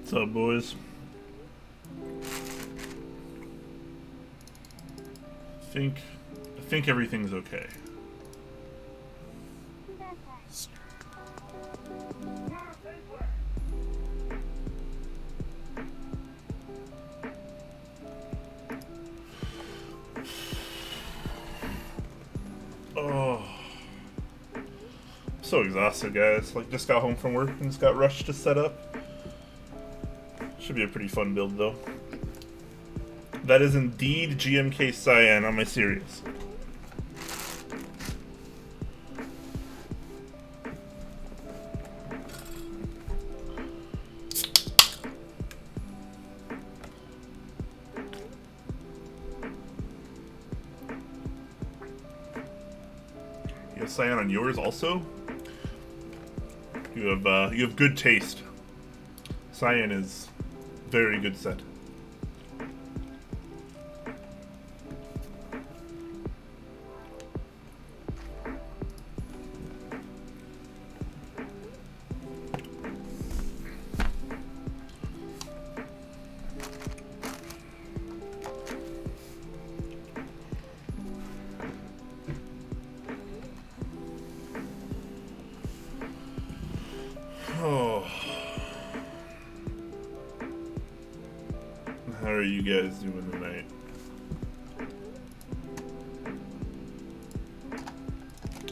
What's up, boys? I think everything's okay. Oh, I'm so exhausted, guys. Like, just got home from work and just got rushed to set up. Should be a pretty fun build, though. That is indeed GMK Cyan on my series. You have Cyan on yours also? You have good taste. Cyan is very good set. Oh. How are you guys doing tonight?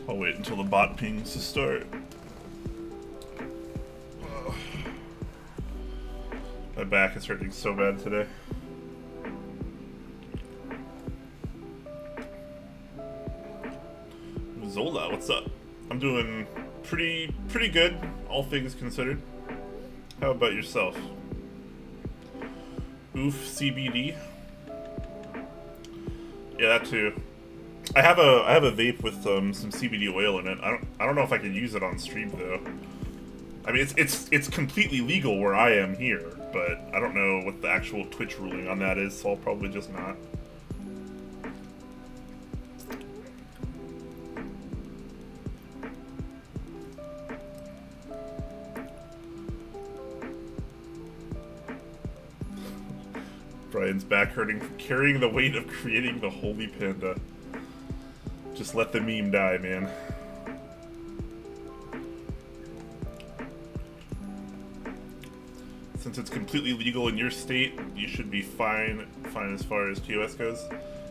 I'll wait until the bot pings to start. Oh. My back is hurting so bad today. Zola, what's up? I'm doing pretty good, all things considered. How about yourself? Oof, CBD. Yeah, that too. I have a vape with some CBD oil in it. I don't know if I can use it on stream though. I mean, it's completely legal where I am here, but I don't know what the actual Twitch ruling on that is, so I'll probably just not. Brian's back hurting from carrying the weight of creating the Holy Panda. Just let the meme die, man. Since it's completely legal in your state, you should be fine as far as TOS goes.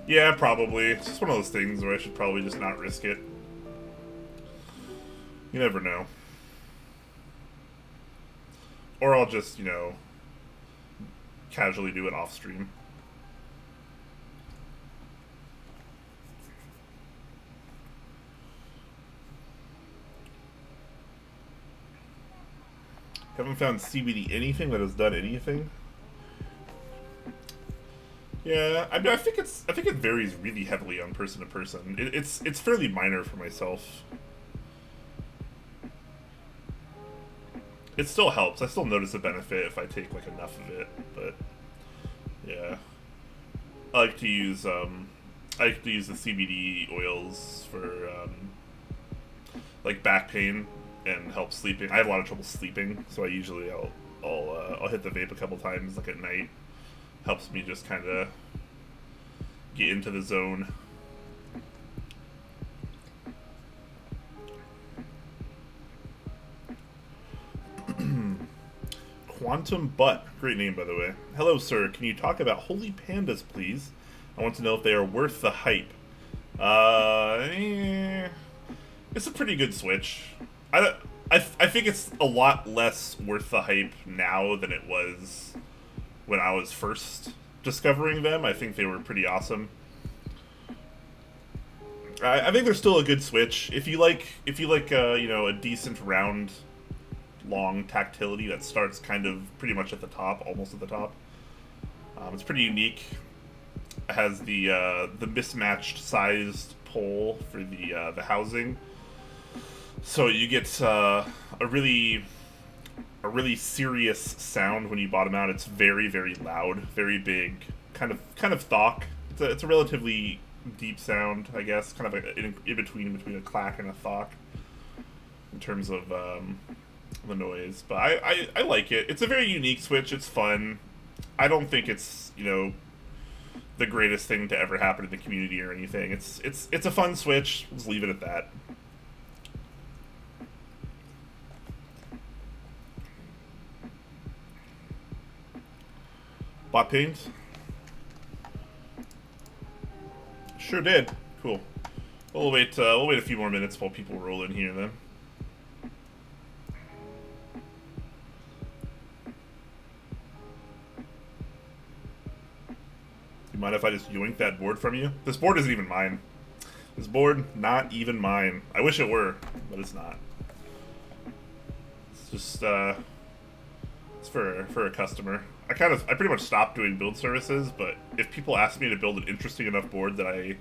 Yeah, probably. It's just one of those things where I should probably just not risk it. You never know. Or I'll just, you know, casually do it off stream. Haven't found CBD anything that has done anything. Yeah, I mean, I think it varies really heavily on person to person. It's fairly minor for myself. It still helps. I still notice a benefit if I take like enough of it, but yeah. I like to use the CBD oils for like back pain and help sleeping. I have a lot of trouble sleeping, so I usually I'll hit the vape a couple times like at night. Helps me just kind of get into the zone. Quantum Butt. Great name, by the way. Hello, sir. Can you talk about Holy Pandas, please? I want to know if they are worth the hype. It's a pretty good Switch. I think it's a lot less worth the hype now than it was when I was first discovering them. I think they were pretty awesome. I think they're still a good Switch. If you like you know, a decent round, long tactility that starts kind of pretty much at the top, almost at the top. It's pretty unique. It has the mismatched sized pole for the housing, so you get a really serious sound when you bottom out. It's very loud, very big, kind of thock. It's a relatively deep sound, I guess, kind of in between a clack and a thock in terms of the noise. But I like it. It's a very unique Switch. It's fun. I don't think it's, you know, the greatest thing to ever happen in the community or anything. It's a fun Switch. Let's leave it at that. Bot paint? Sure did. Cool. We'll wait a few more minutes while people roll in here then. You mind if I just yoink that board from you? This board isn't even mine. This board, not even mine. I wish it were, but it's not. It's just, it's for a customer. I pretty much stopped doing build services, but if people ask me to build an interesting enough board that I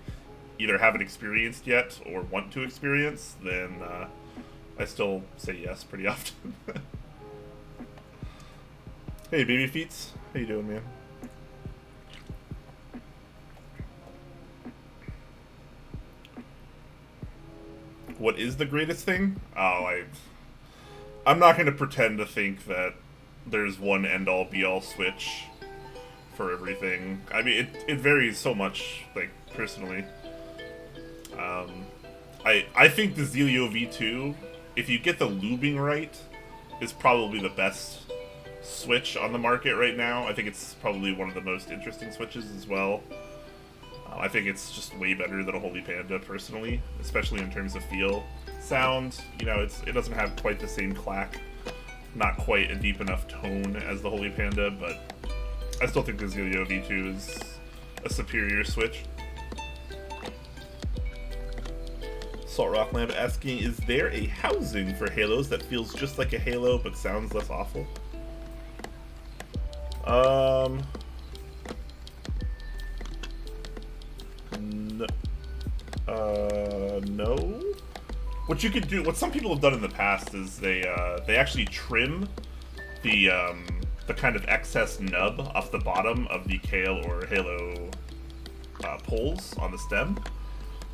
either haven't experienced yet or want to experience, then I still say yes pretty often. Hey, baby feets. How you doing, man? What is the greatest thing? Oh, I'm not going to pretend to think that there's one end-all be-all Switch for everything. I mean, it varies so much, like, personally. I think the Zelio V2, if you get the lubing right, is probably the best Switch on the market right now. I think it's probably one of the most interesting Switches as well. I think it's just way better than a Holy Panda, personally, especially in terms of feel. Sound, you know, it doesn't have quite the same clack, not quite a deep enough tone as the Holy Panda, but I still think the Zelio V2 is a superior Switch. Salt Rock Lamb asking, is there a housing for Halos that feels just like a Halo but sounds less awful? No. What you could do, what some people have done in the past is they actually trim the kind of excess nub off the bottom of the Kale or Halo poles on the stem,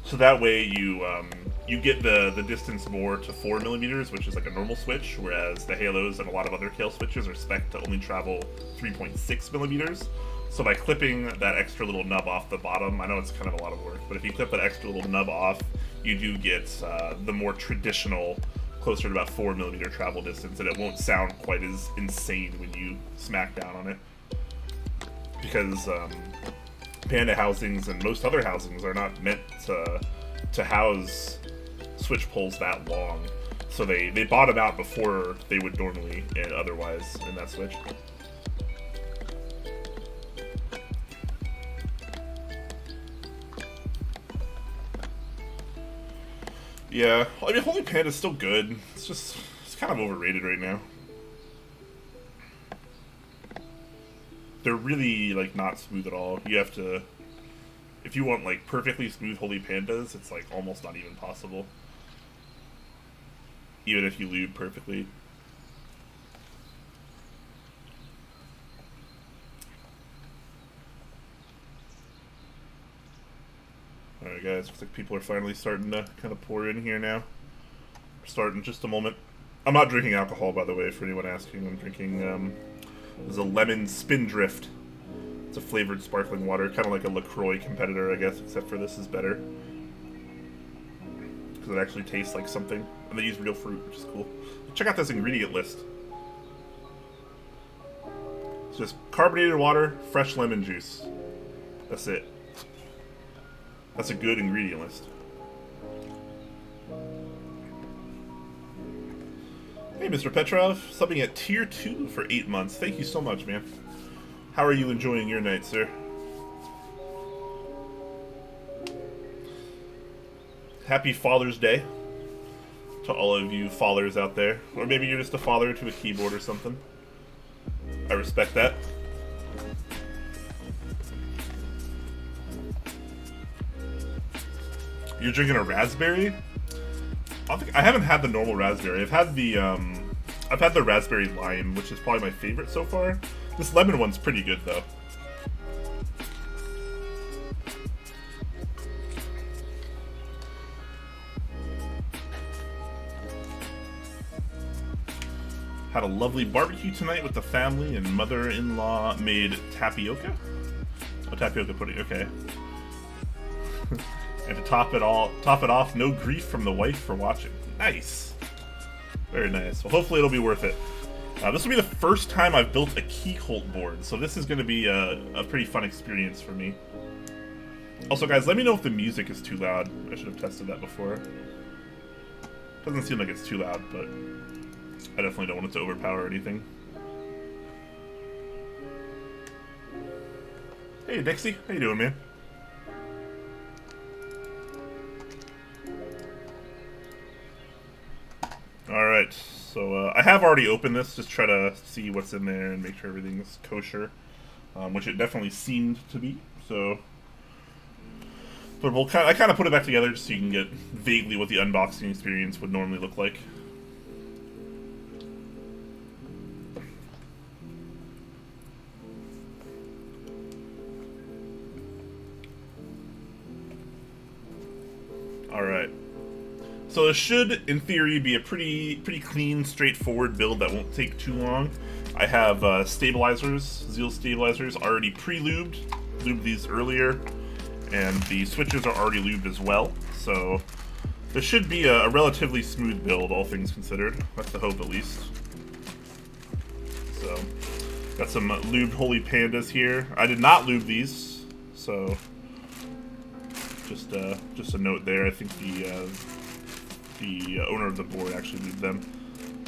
so that way you get the distance more to 4mm, which is like a normal Switch, whereas the Halos and a lot of other Kale Switches are spec'd to only travel 3.6mm. So by clipping that extra little nub off the bottom, I know it's kind of a lot of work, but if you clip that extra little nub off, you do get the more traditional, closer to about 4mm travel distance, and it won't sound quite as insane when you smack down on it. Because Panda housings and most other housings are not meant to house Switch poles that long. So they bottom out before they would normally and otherwise in that Switch. Yeah, I mean, Holy Panda's still good. It's kind of overrated right now. They're really, like, not smooth at all. You have to, if you want, like, perfectly smooth Holy Pandas, it's, like, almost not even possible. Even if you lube perfectly. Alright guys, looks like people are finally starting to kind of pour in here now. We're starting in just a moment. I'm not drinking alcohol, by the way, for anyone asking. I'm drinking, this is a lemon Spindrift. It's a flavored sparkling water, kind of like a LaCroix competitor, I guess, except for this is better. Because it actually tastes like something. And they use real fruit, which is cool. Check out this ingredient list. It's just carbonated water, fresh lemon juice. That's it. That's a good ingredient list. Hey, Mr. Petrov, subbing at Tier 2 for 8 months. Thank you so much, man. How are you enjoying your night, sir? Happy Father's Day to all of you fathers out there. Or maybe you're just a father to a keyboard or something. I respect that. You're drinking a raspberry? I haven't had the normal raspberry. I've had the raspberry lime, which is probably my favorite so far. This lemon one's pretty good though. Had a lovely barbecue tonight with the family, and mother-in-law made tapioca. Oh, tapioca pudding. Okay. And to top it off, no grief from the wife for watching. Nice. Very nice. Well, hopefully it'll be worth it. This will be the first time I've built a Keycult board, so this is going to be a pretty fun experience for me. Also, guys, let me know if the music is too loud. I should have tested that before. Doesn't seem like it's too loud, but I definitely don't want it to overpower anything. Hey, Dixie. How you doing, man? Alright, so I have already opened this, just try to see what's in there and make sure everything's kosher, which it definitely seemed to be, so... But I kind of put it back together just so you can get vaguely what the unboxing experience would normally look like. Alright. So this should, in theory, be a pretty clean, straightforward build that won't take too long. I have stabilizers, Zeal stabilizers, already pre-lubed. Lubed these earlier. And the switches are already lubed as well, so this should be a relatively smooth build, all things considered. That's the hope, at least. So, got some lubed Holy Pandas here. I did not lube these, so just a note there. I think the owner of the board actually lubed them.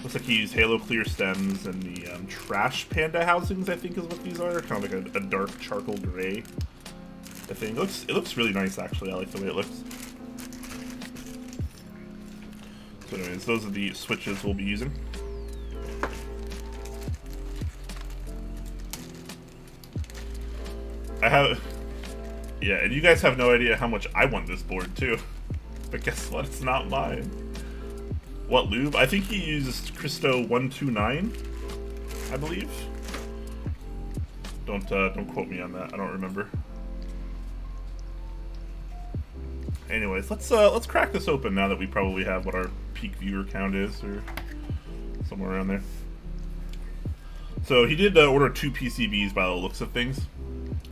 Looks like he used Halo Clear stems and the trash panda housings, I think is what these are. Kind of like a dark charcoal gray. I think it looks really nice, actually. I like the way it looks. So anyways, those are the switches we'll be using. Yeah, and you guys have no idea how much I want this board, too. But guess what? It's not mine. What lube? I think he used Cristo 129, I believe. Don't quote me on that. I don't remember. Anyways, let's crack this open now that we probably have what our peak viewer count is, or somewhere around there. So he did order 2 PCBs by the looks of things.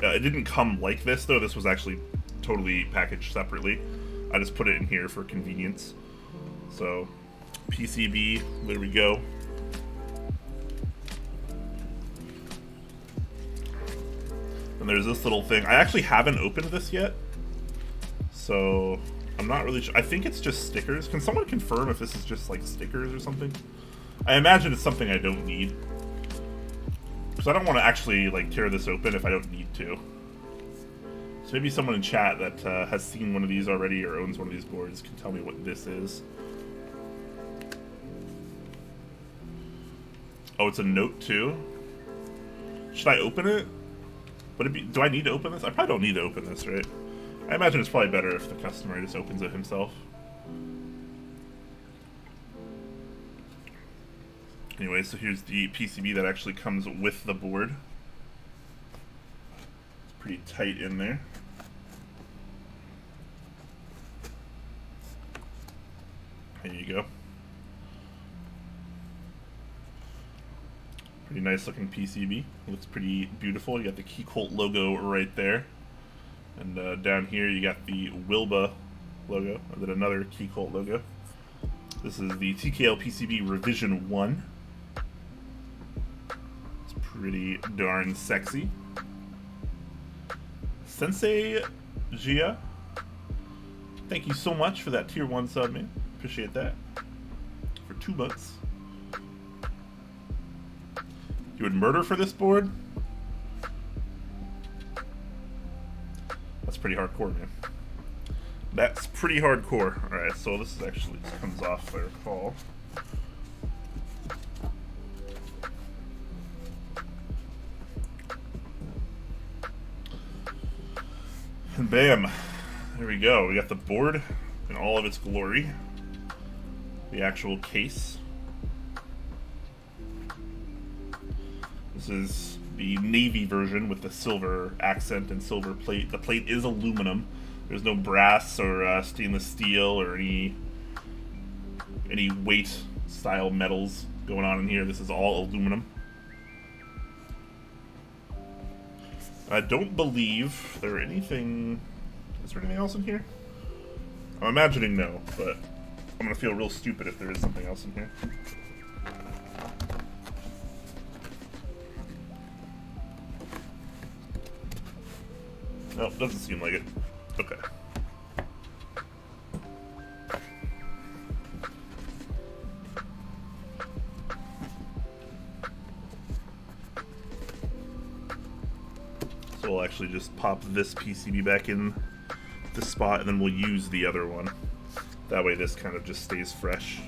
It didn't come like this, though. This was actually totally packaged separately. I just put it in here for convenience. So, PCB, there we go. And there's this little thing. I actually haven't opened this yet. So, I'm not really sure. I think it's just stickers. Can someone confirm if this is just like stickers or something? I imagine it's something I don't need. Because I don't want to actually like tear this open if I don't need to. So maybe someone in chat that has seen one of these already or owns one of these boards can tell me what this is. Oh, it's a Note 2? Should I open it? Would it be? Do I need to open this? I probably don't need to open this, right? I imagine it's probably better if the customer just opens it himself. Anyway, so here's the PCB that actually comes with the board. It's pretty tight in there. There you go. Pretty nice looking PCB. Looks pretty beautiful. You got the Keycult logo right there. And down here you got the Wilba logo, and then another Keycult logo. This is the TKL PCB Revision 1. It's pretty darn sexy. Sensei Gia, thank you so much for that tier 1 sub, man. Appreciate that. For 2 months. You would murder for this board? That's pretty hardcore, man. That's pretty hardcore. Alright, so this is actually, this comes off, if I recall. And bam! There we go. We got the board in all of its glory. The actual case. This is the navy version with the silver accent and silver plate. The plate is aluminum. There's no brass or stainless steel or any weight style metals going on in here. This is all aluminum. I don't believe there are anything... Is there anything else in here? I'm imagining no, but I'm gonna feel real stupid if there is something else in here. Nope, doesn't seem like it. Okay. So we'll actually just pop this PCB back in this spot, and then we'll use the other one. That way this kind of just stays fresh.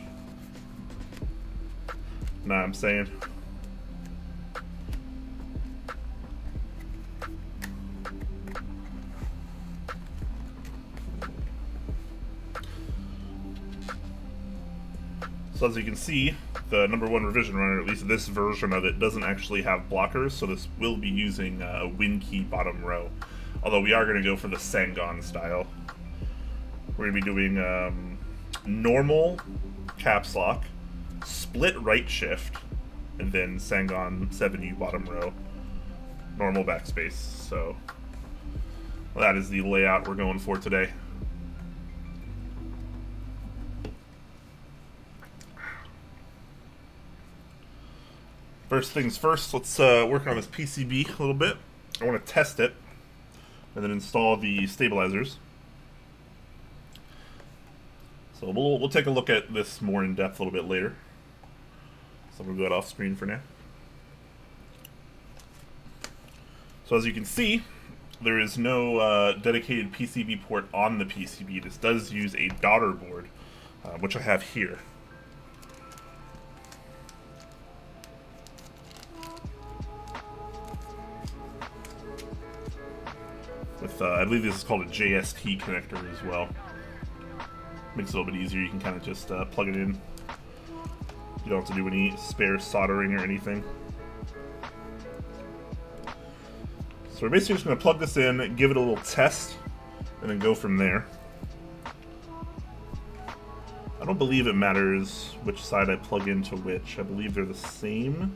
Know what I'm saying? So as you can see, the #1 revision runner, at least this version of it, doesn't actually have blockers, so this will be using a WinKey bottom row. Although we are going to go for the Sangon style. We're going to be doing normal caps lock, split right shift, and then Sangon 7U bottom row, normal backspace. So that is the layout we're going for today. First things first, let's work on this PCB a little bit. I want to test it and then install the stabilizers. So we'll take a look at this more in depth a little bit later. So we'll go off screen for now. So as you can see, there is no dedicated PCB port on the PCB. This does use a daughter board, which I have here. With, I believe this is called a JST connector as well. Makes it a little bit easier. You can kind of just plug it in. You don't have to do any spare soldering or anything. So we're basically just going to plug this in, give it a little test, and then go from there. I don't believe it matters which side I plug into which. I believe they're the same.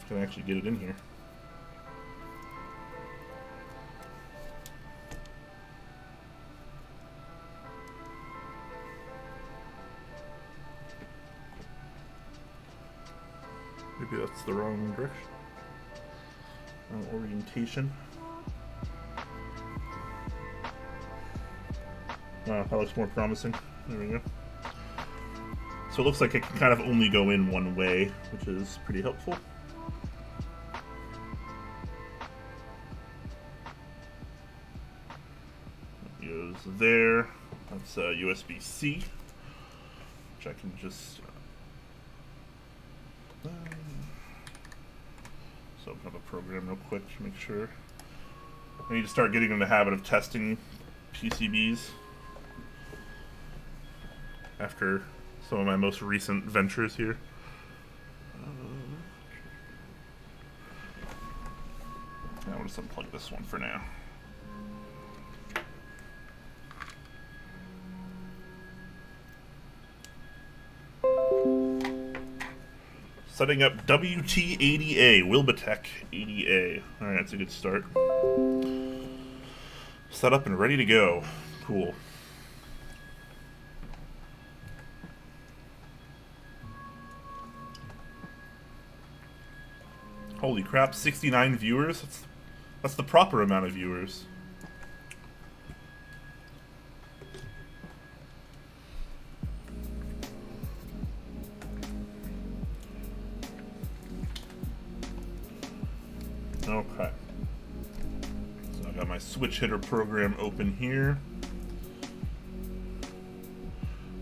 Can actually get it in here. Maybe that's the wrong direction. Wrong orientation. That looks more promising. There we go. So it looks like it can kind of only go in one way, which is pretty helpful. There, that's USB-C, which I can just so open up a program real quick to make sure. I need to start getting in the habit of testing PCBs after some of my most recent ventures here. I'll just unplug this one for now. Setting up WT80A, Wilbitech 80A. Alright, that's a good start. Set up and ready to go. Cool. Holy crap, 69 viewers? That's the proper amount of viewers. Okay. So I got my switch hitter program open here.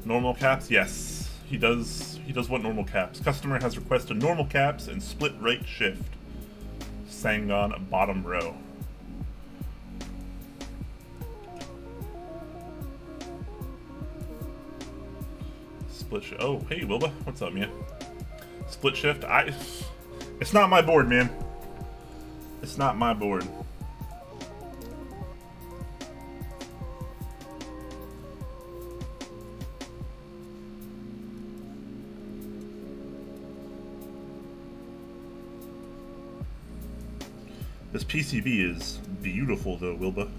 Normal caps? Yes. He does want normal caps. Customer has requested normal caps and split right shift. Sangon bottom row. Split shift. Oh, hey, Wilba. What's up, man? Split shift. It's not my board, man. It's not my board. This PCB is beautiful, though, Wilba.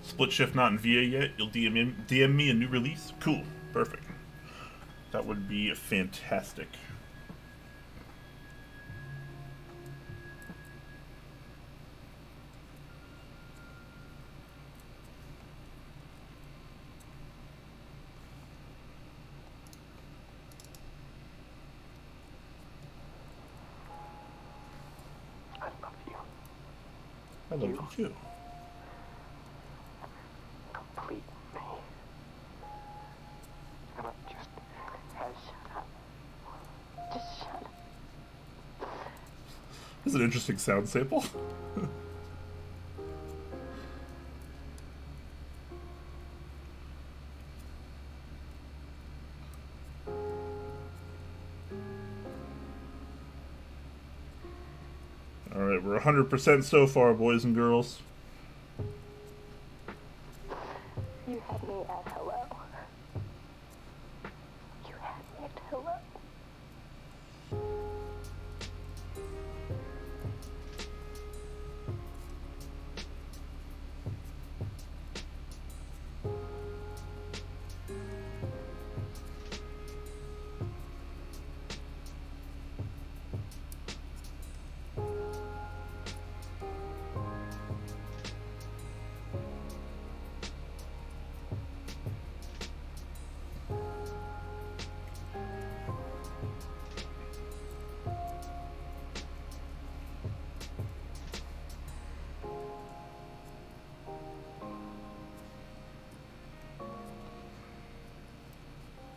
Split shift not in VA yet. You'll DM me a new release? Cool. Perfect. That would be fantastic. I love you. I love you too. Complete me. Come on, just shut up. Just shut up. This is an interesting sound sample. Alright, we're 100% so far, boys and girls. You had me at hello. You had me at hello.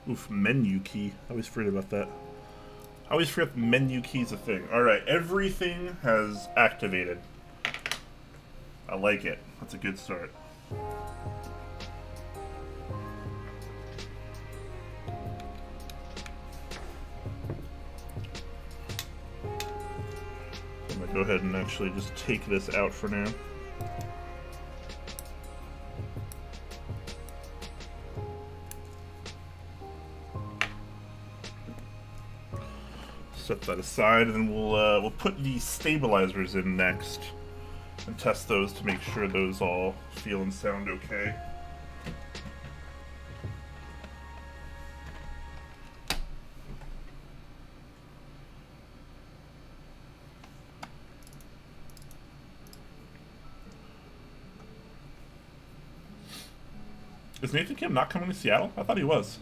Oof, menu key. I always forget about that. I always forget the menu key is a thing. Alright, everything has activated. I like it. That's a good start. I'm gonna go ahead and actually just take this out for now. Set that aside, and then we'll put the stabilizers in next and test those to make sure those all feel and sound okay. Is Nathan Kim not coming to Seattle? I thought he was.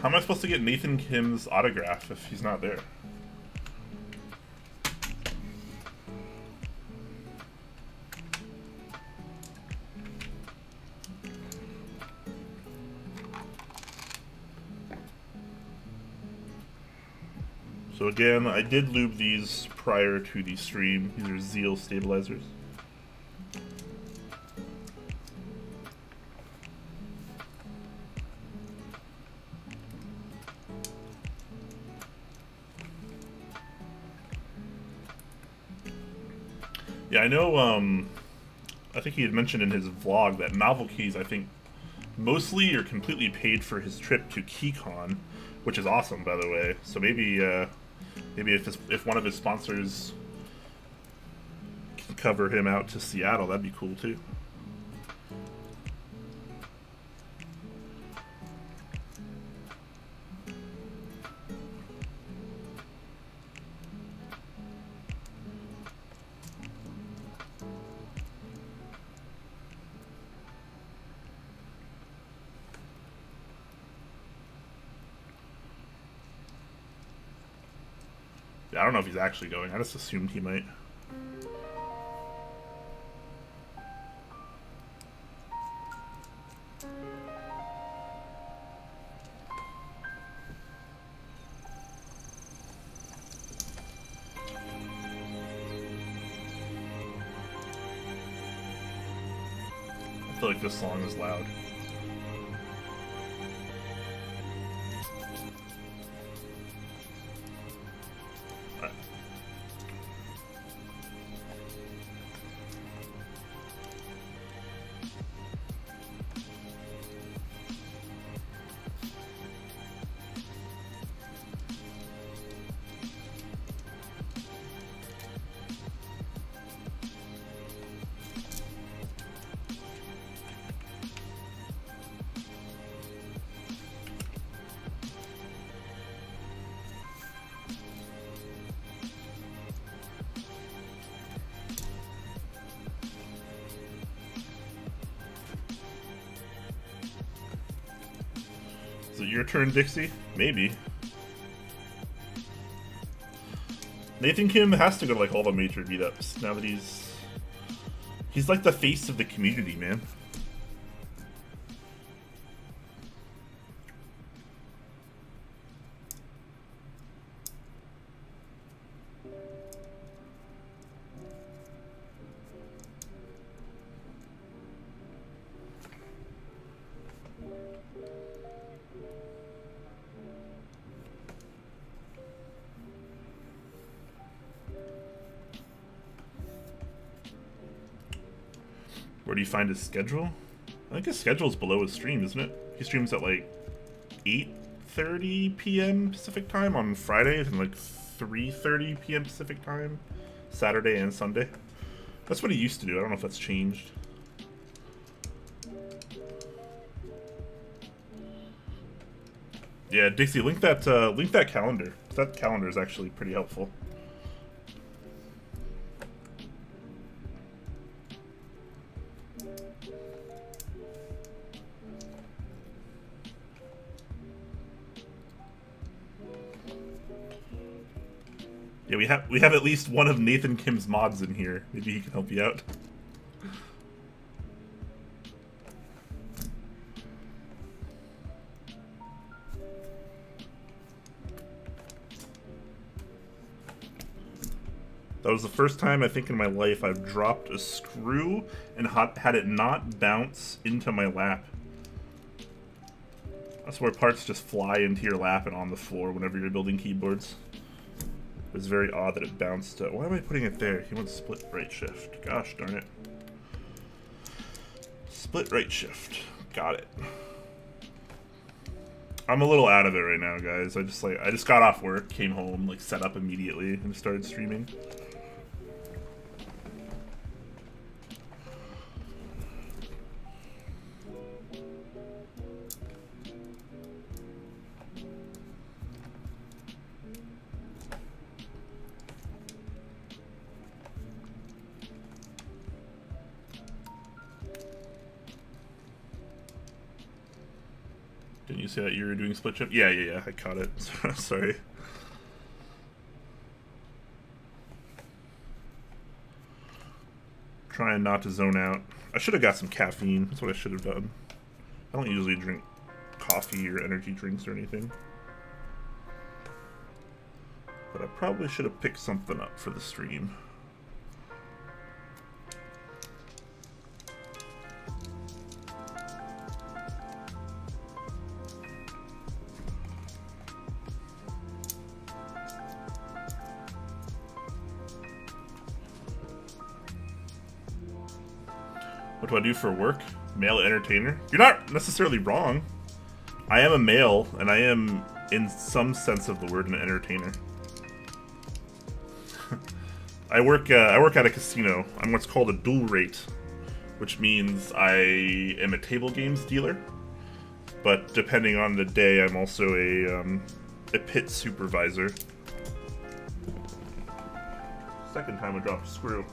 How am I supposed to get Nathan Kim's autograph if he's not there? So again, I did lube these prior to the stream. These are Zeal stabilizers. Yeah, I know, I think he had mentioned in his vlog that novel keys, I think, mostly or completely paid for his trip to Keycon, which is awesome, by the way. So maybe if one of his sponsors can cover him out to Seattle, that'd be cool too. I don't know if he's actually going. I just assumed he might. I feel like this song is loud. Is it your turn, Dixie? Maybe. Nathan Kim has to go to like all the major meetups now that he's like the face of the community, man. Where do you find his schedule? I think his schedule's below his stream, isn't it? He streams at like 8:30 p.m. Pacific time on Fridays and like 3:30 p.m. Pacific time Saturday and Sunday. That's what he used to do. I don't know if that's changed. Yeah, Dixie, link that calendar. That calendar is actually pretty helpful. Yeah, we have at least one of Nathan Kim's mods in here. Maybe he can help you out. That was the first time I think in my life I've dropped a screw and had it not bounce into my lap. That's where parts just fly into your lap and on the floor whenever you're building keyboards. It was very odd that it bounced. Why am I putting it there? He wants split right shift. Gosh darn it. Split right shift. Got it. I'm a little out of it right now, guys. I just got off work, came home, like set up immediately, and started streaming. Didn't you say that you were doing split shift? Yeah, I caught it. Sorry. Trying not to zone out. I should have got some caffeine. That's what I should have done. I don't usually drink coffee or energy drinks or anything. But I probably should have picked something up for the stream. What do I do for work? Male entertainer? You're not necessarily wrong. I am a male, and I am, in some sense of the word, an entertainer. I work at a casino. I'm what's called a dual rate, which means I am a table games dealer. But depending on the day, I'm also a pit supervisor. Second time I dropped a screw.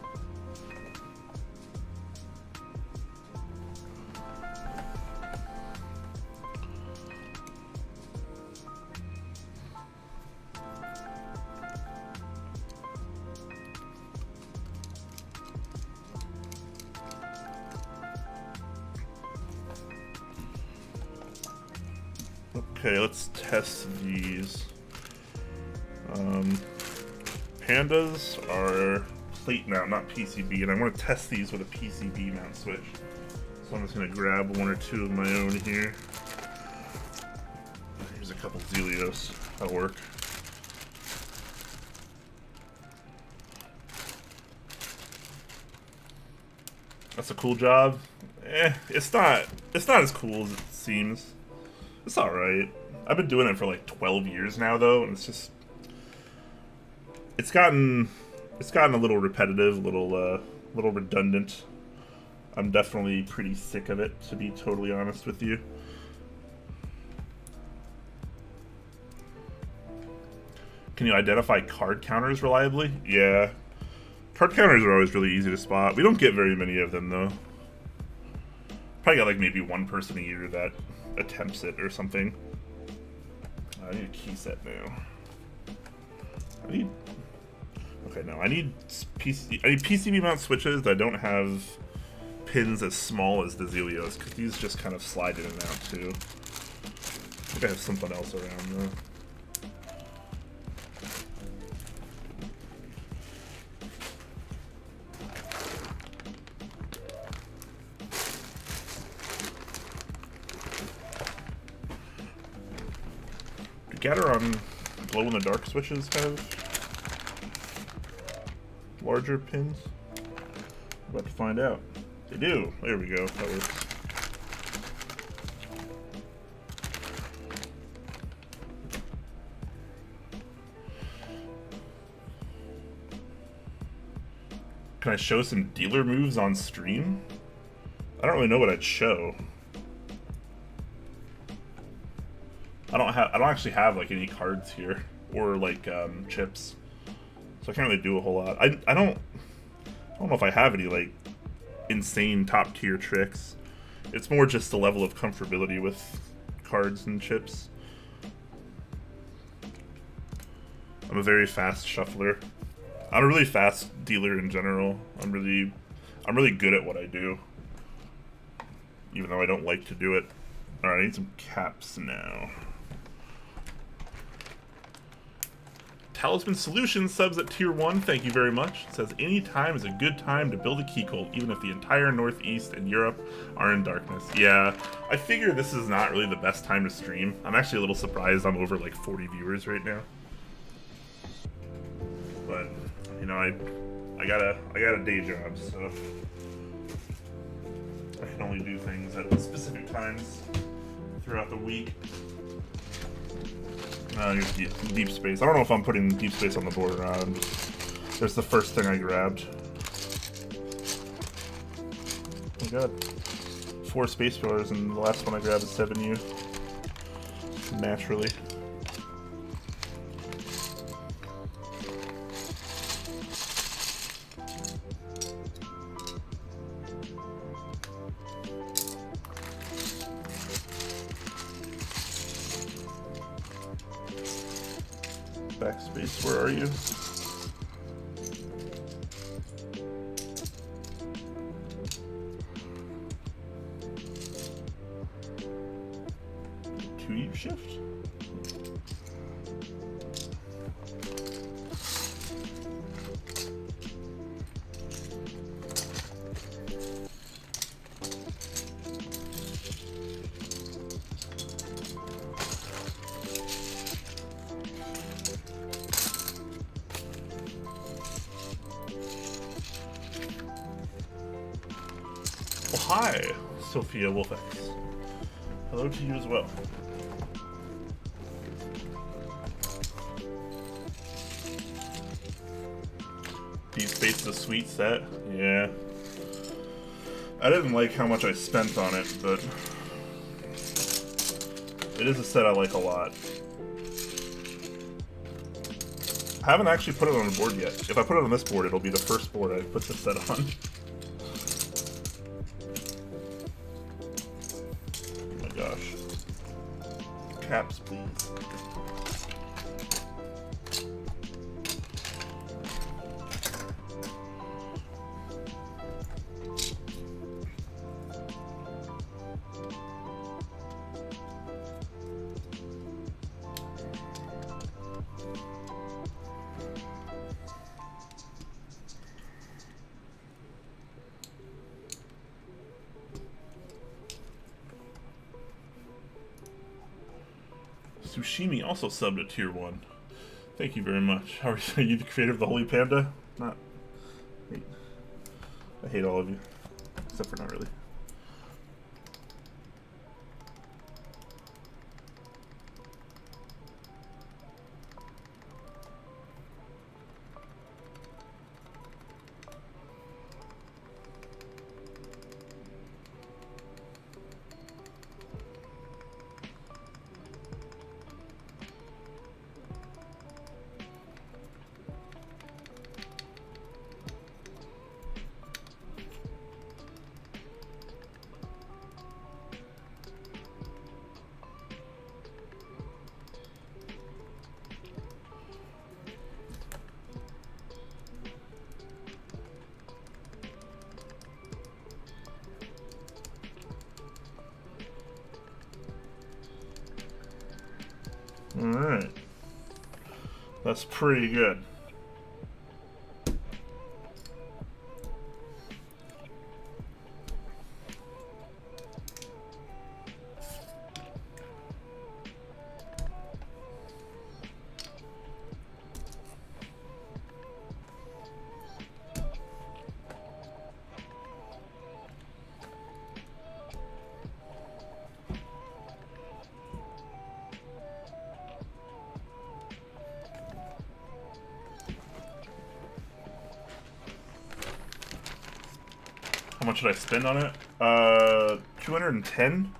Okay, let's test these. Pandas are plate mount, not PCB, and I want to test these with a PCB mount switch. So I'm just going to grab one or two of my own here. Here's a couple Zelios. That'll work. That's a cool job. It's not as cool as it seems. It's alright. I've been doing it for like 12 years now, though, and it's gotten a little repetitive, a little redundant. I'm definitely pretty sick of it, to be totally honest with you. Can you identify card counters reliably? Yeah. Card counters are always really easy to spot. We don't get very many of them, though. Probably got like maybe one person a year that attempts it or something. I need a key set now. I need PCB mount switches that don't have pins as small as the Zelios, because these just kind of slide in and out too. I think I have something else around though. Gateron glow-in-the-dark switches have larger pins? We're about to find out. They do. There we go. That works. Can I show some dealer moves on stream? I don't really know what I'd show. I don't actually have like any cards here or like chips, so I can't really do a whole lot. I don't know if I have any like insane top tier tricks. It's more just the level of comfortability with cards and chips. I'm a very fast shuffler. I'm a really fast dealer in general. I'm really good at what I do, even though I don't like to do it. All right, I need some caps now. Talisman Solutions subs at tier 1, thank you very much. It says, any time is a good time to build a Keycult, even if the entire Northeast and Europe are in darkness. Yeah, I figure this is not really the best time to stream. I'm actually a little surprised I'm over like 40 viewers right now. But, you know, I got a day job, so I can only do things at specific times throughout the week. Here's deep space. I don't know if I'm putting deep space on the board or not. There's the first thing I grabbed. Oh my god. 4 space pillars, and the last one I grabbed is 7U. Naturally. Backspace, where are you? Two shift? Well, hi, Sophia Wolfex. Hello to you as well. Deep Space is a sweet set. Yeah. I didn't like how much I spent on it, but it is a set I like a lot. I haven't actually put it on a board yet. If I put it on this board, it'll be the first board I put this set on. Oh my gosh. Caps, please. Sushimi also subbed at tier 1. Thank you very much. How are you the creator of the Holy Panda? Not. I hate all of you. Except for not really. Alright. That's pretty good. How much did I spend on it? 210?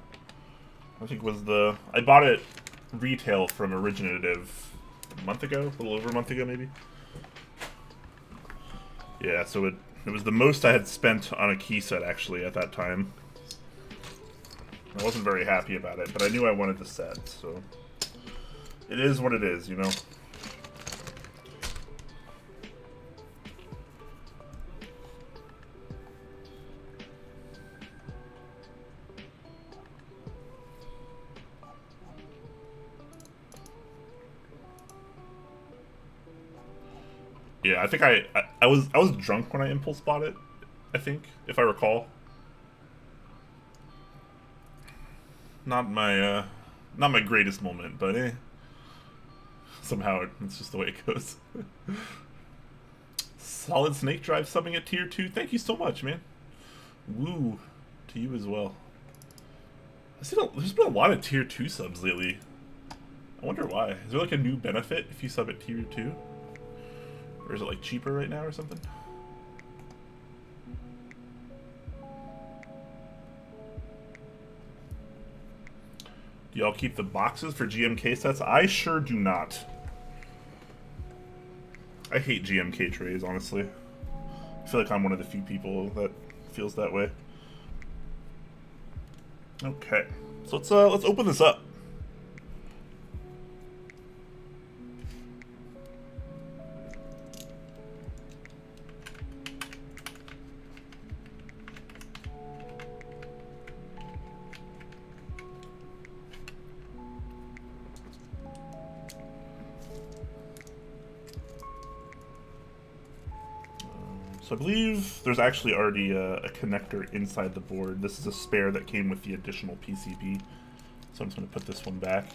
I think was the... I bought it retail from Originative a month ago? A little over a month ago, maybe? Yeah, so it was the most I had spent on a key set, actually, at that time. I wasn't very happy about it, but I knew I wanted the set, so... It is what it is, you know? Yeah, I think I was drunk when I impulse bought it, I think, if I recall. Not my greatest moment, but somehow it's just the way it goes. Solid Snake Drive subbing at tier 2. Thank you so much, man. Woo to you as well. There's been a lot of tier 2 subs lately. I wonder why. Is there like a new benefit if you sub at tier 2? Or is it like cheaper right now or something? Do y'all keep the boxes for GMK sets? I sure do not. I hate GMK trays, honestly. I feel like I'm one of the few people that feels that way. Okay, so let's open this up. So I believe there's actually already a connector inside the board. This is a spare that came with the additional PCB. So I'm just going to put this one back.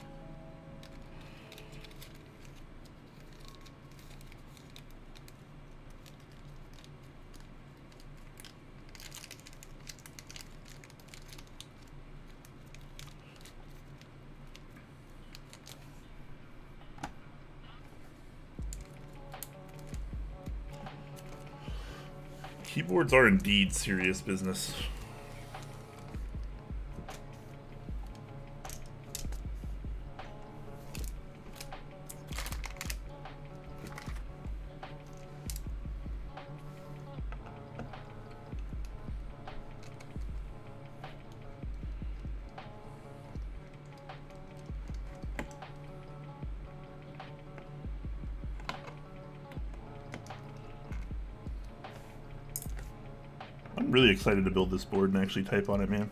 Keyboards are indeed serious business. I'm really excited to build this board and actually type on it, man.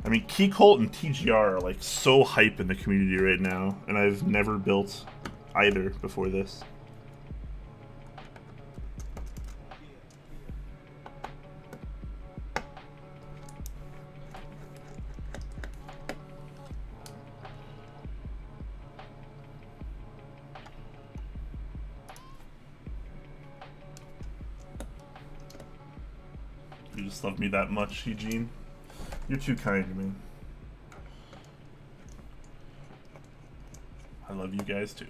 I mean, Keycult and TGR are like so hype in the community right now, and I've never built either before this. You just love me that much, Eugene. You're too kind to me. I love you guys too.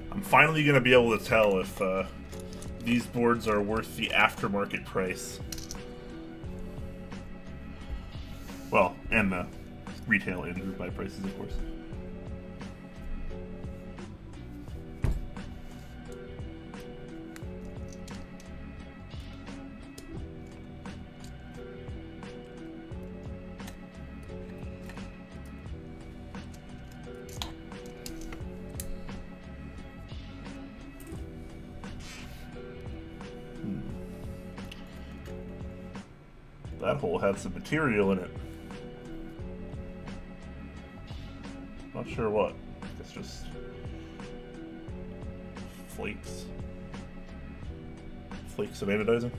I'm finally going to be able to tell if these boards are worth the aftermarket price. Well, and the retail and group buy prices, of course. That hole had some material in it. Not sure what. It's just flakes. Flakes of anodizing.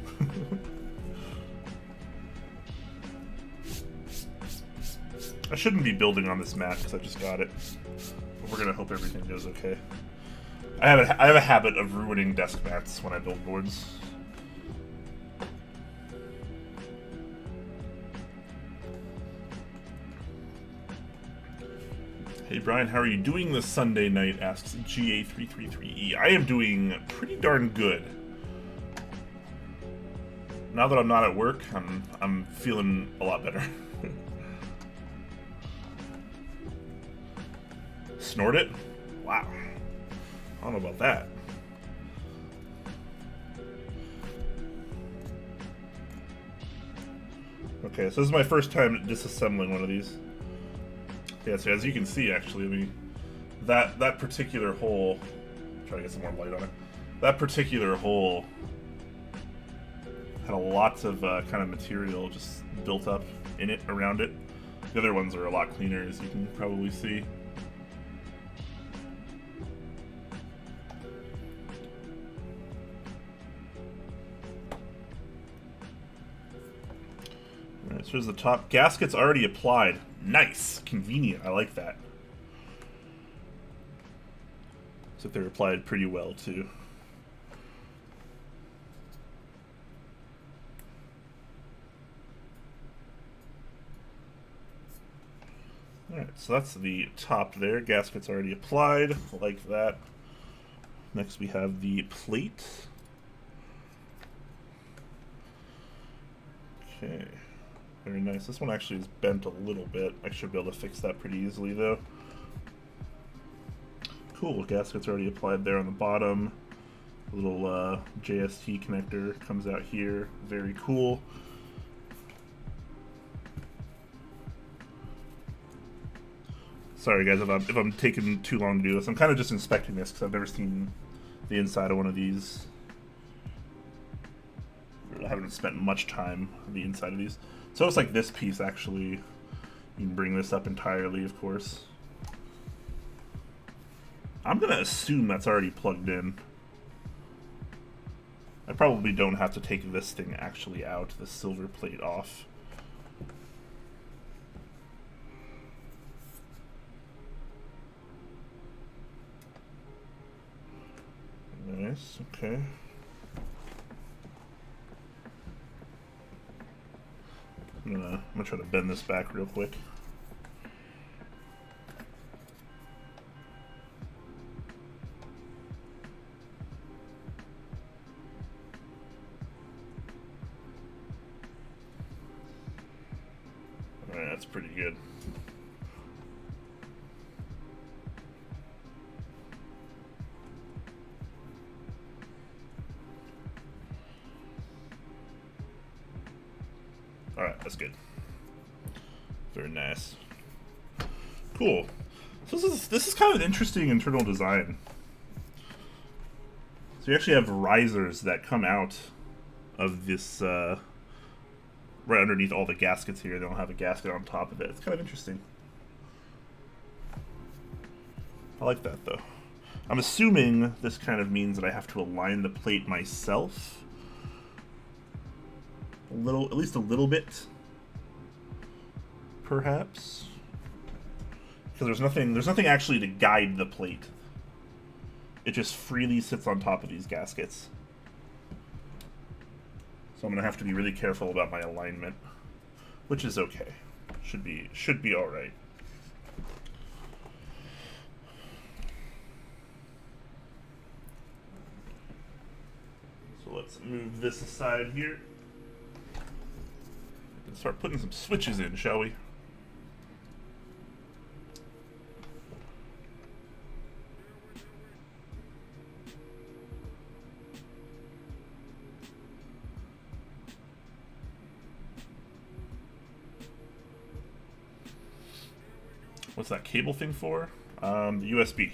I shouldn't be building on this mat because I just got it. But we're gonna hope everything goes okay. I have a habit of ruining desk mats when I build boards. Hey Brian, how are you doing this Sunday night? Asks GA333E. I am doing pretty darn good. Now that I'm not at work, I'm feeling a lot better. Snort it? Wow. I don't know about that. Okay, so this is my first time disassembling one of these. Yeah, so as you can see, actually, I mean, that particular hole, try to get some more light on it, that particular hole had a lot of kind of material just built up in it, around it. The other ones are a lot cleaner, as you can probably see. Alright, so here's the top. Gasket's already applied. Nice! Convenient. I like that. Looks like they're applied pretty well, too. Alright, so that's the top there. Gasket's already applied. Like that. Next we have the plate. Okay. Very nice. This one actually is bent a little bit. I should be able to fix that pretty easily, though. Cool, gasket's already applied there on the bottom. A little JST connector comes out here. Very cool. Sorry guys if I'm taking too long to do this. I'm kind of just inspecting this because I've never seen the inside of one of these. I haven't spent much time on the inside of these. So it's like this piece actually, you can bring this up entirely, of course. I'm gonna assume that's already plugged in. I probably don't have to take this thing actually out, the silver plate off. Nice, okay. I'm gonna try to bend this back real quick. Alright, that's pretty good. Alright, that's good. Very nice. Cool. So this is kind of an interesting internal design. So you actually have risers that come out of this right underneath all the gaskets here. They don't have a gasket on top of it. It's kind of interesting. I like that though. I'm assuming this kind of means that I have to align the plate myself. At least a little bit, perhaps, because there's nothing actually to guide the plate. It just freely sits on top of these gaskets. So I'm gonna have to be really careful about my alignment, which is okay. Should be all right. So let's move this aside here. Start putting some switches in, shall we? What's that cable thing for? The USB.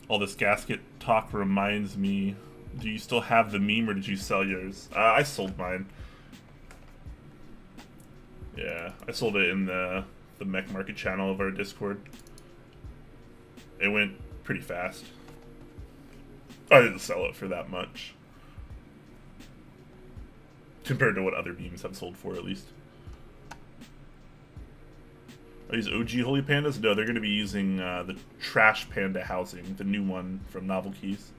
All this gasket talk reminds me, do you still have the meme or did you sell yours? I sold mine. Yeah, I sold it in the mech market channel of our Discord. It went pretty fast. I didn't sell it for that much. Compared to what other memes have sold for, at least. Are these OG Holy Pandas? No, they're going to be using the Trash Panda housing, the new one from Novel Keys.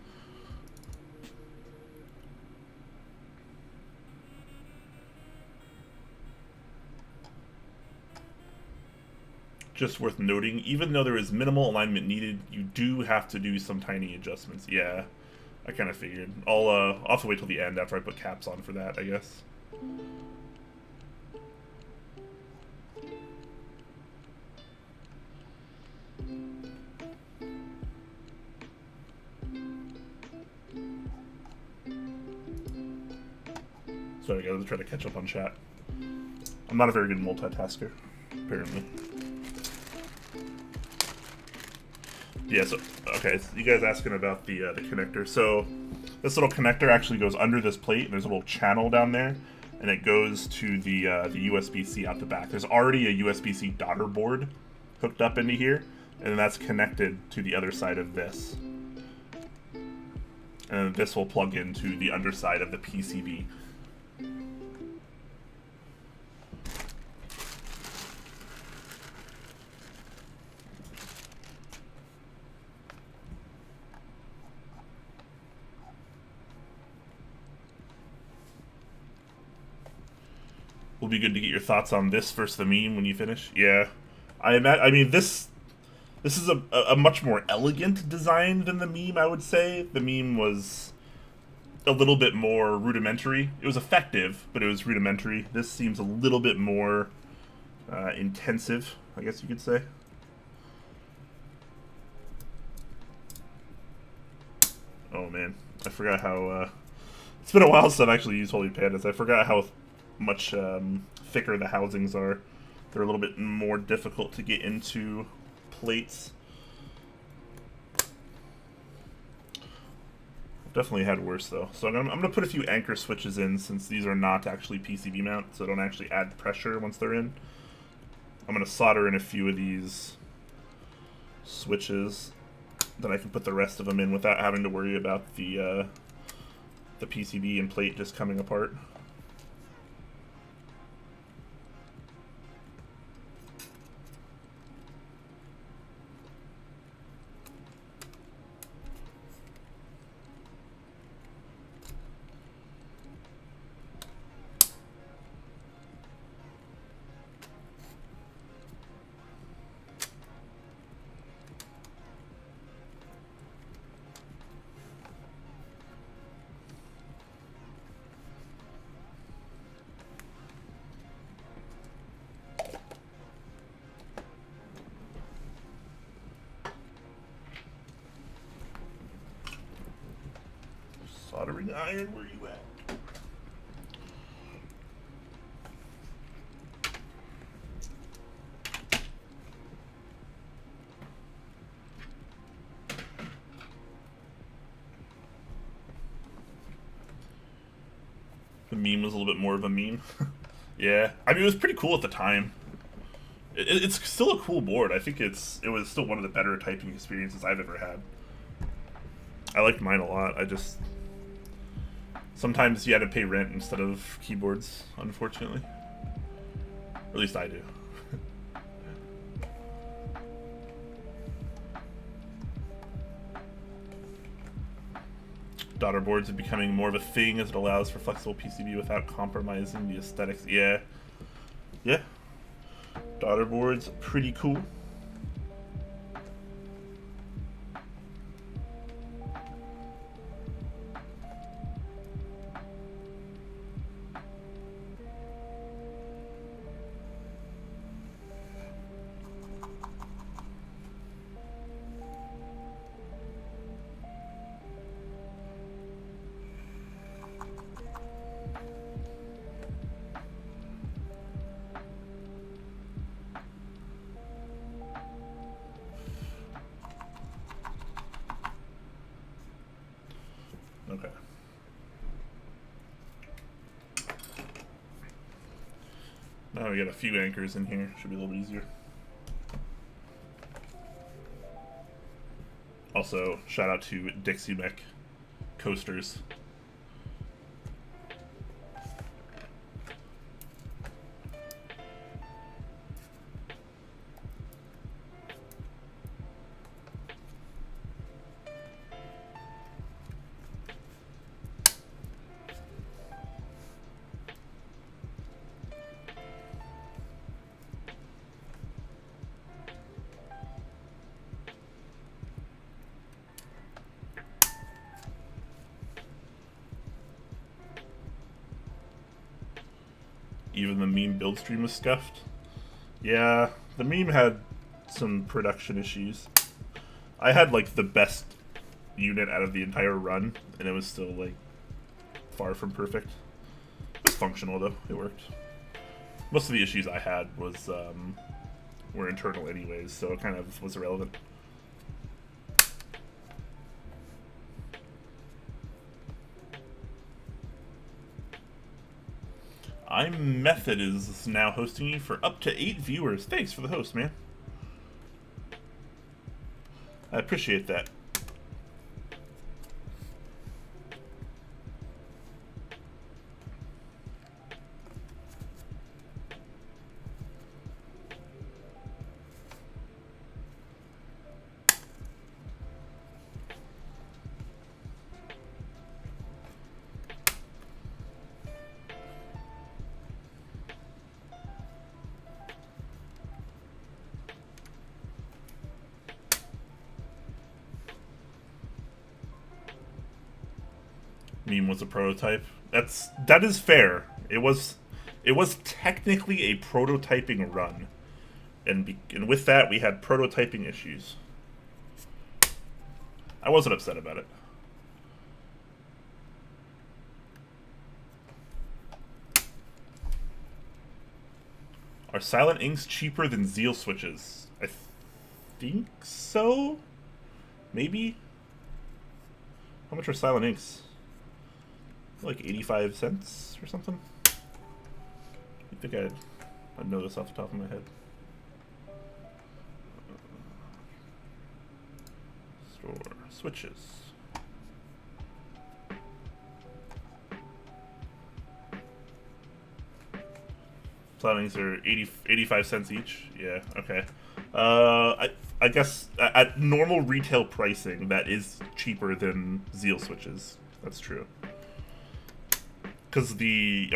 Just worth noting, even though there is minimal alignment needed, you do have to do some tiny adjustments. Yeah, I kind of figured. I'll have to wait till the end after I put caps on for that, I guess. Sorry guys, I'm trying to catch up on chat. I'm not a very good multitasker, apparently. Yeah, so, okay, so you guys asking about the connector. So, this little connector actually goes under this plate, and there's a little channel down there, and it goes to the USB-C out the back. There's already a USB-C daughter board hooked up into here, and that's connected to the other side of this. And this will plug into the underside of the PCB. Will be good to get your thoughts on this versus the meme when you finish. Yeah, I mean this is a much more elegant design than the meme. I would say the meme was a little bit more rudimentary. It was effective, but it was rudimentary. This seems a little bit more intensive, I guess you could say. Oh man, I forgot how... it's been a while since I've actually used Holy Pandas. I forgot how much thicker the housings are. They're a little bit more difficult to get into plates. Definitely had worse though. So I'm going to put a few anchor switches in since these are not actually PCB mount, so don't actually add pressure once they're in. I'm going to solder in a few of these switches. Then I can put the rest of them in without having to worry about the PCB and plate just coming apart. Soldering iron, where you at? The meme was a little bit more of a meme. Yeah, I mean, it was pretty cool at the time. It's still a cool board. I think it was still one of the better typing experiences I've ever had. I liked mine a lot. I just... sometimes you had to pay rent instead of keyboards, unfortunately. Or at least I do. Daughter boards are becoming more of a thing as it allows for flexible PCB without compromising the aesthetics. Yeah. Yeah. Daughter boards, pretty cool. Okay. Now we got a few anchors in here. Should be a little easier. Also, shout out to Dixie Mech coasters. Even the meme build stream was scuffed. Yeah, the meme had some production issues. I had like the best unit out of the entire run, and it was still like far from perfect. It was functional though, it worked. Most of the issues I had was were internal anyways, so it kind of was irrelevant. I'm Method is now hosting you for up to 8 viewers. Thanks for the host, man. I appreciate that. meme was a prototype. That is fair. It was technically a prototyping run, and with that we had prototyping issues. I wasn't upset about it. Are silent inks cheaper than Zeal switches? I think so. Maybe. How much are silent inks? Like 85 cents or something? I think I'd know this off the top of my head. Store switches. Silent inks are 85 cents each. Yeah, okay. I guess at normal retail pricing, that is cheaper than Zeal switches. That's true. Because the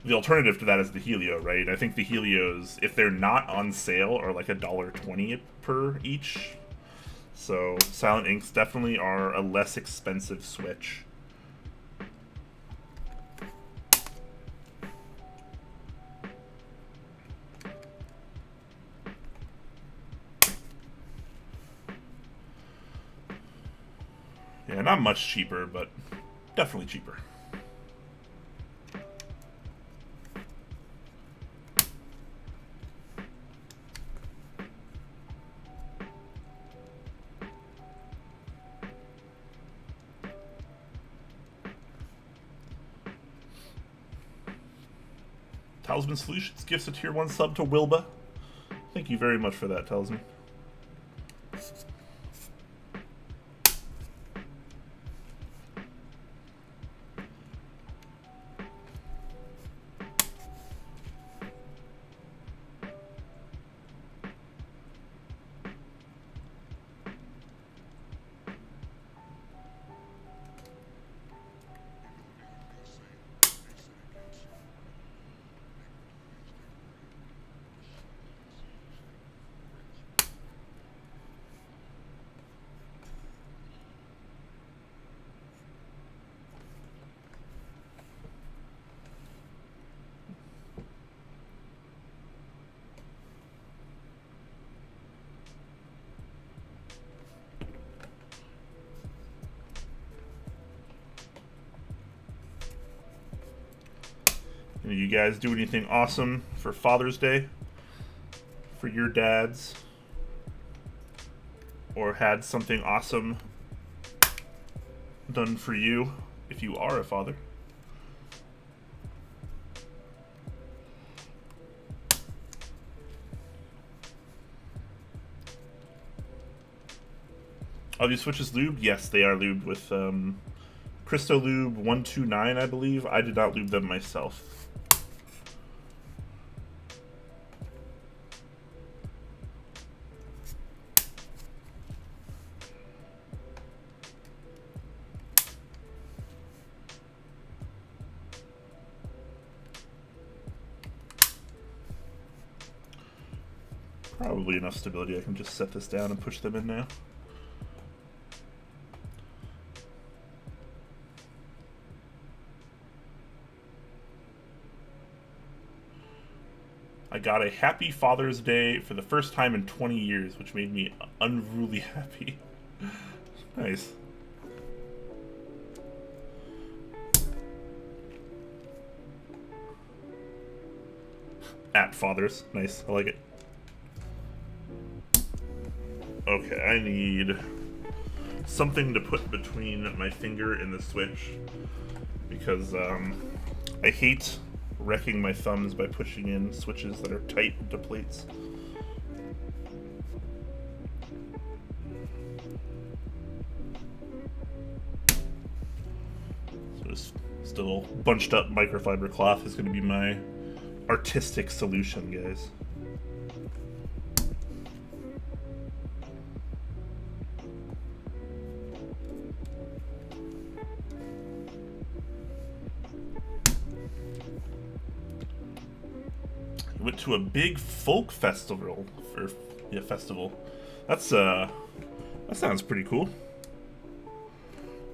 alternative to that is the Helio, right? I think the Helios, if they're not on sale, are like $1.20 per each. So silent inks definitely are a less expensive switch. Yeah, not much cheaper, but definitely cheaper. Talisman Solutions gifts a tier 1 sub to Wilba. Thank you very much for that, Talisman. You guys do anything awesome for Father's Day? For your dads? Or had something awesome done for you if you are a father? Are these switches lubed? Yes, they are lubed with Cristo Lube 129, I believe. I did not lube them myself. Probably enough stability. I can just set this down and push them in now. I got a happy Father's Day for the first time in 20 years, which made me unruly happy. Nice. At Fathers. Nice. I like it. Okay, I need something to put between my finger and the switch because I hate wrecking my thumbs by pushing in switches that are tight into plates. So this still bunched up microfiber cloth is going to be my artistic solution, guys. Went to a big folk festival, festival. That sounds pretty cool.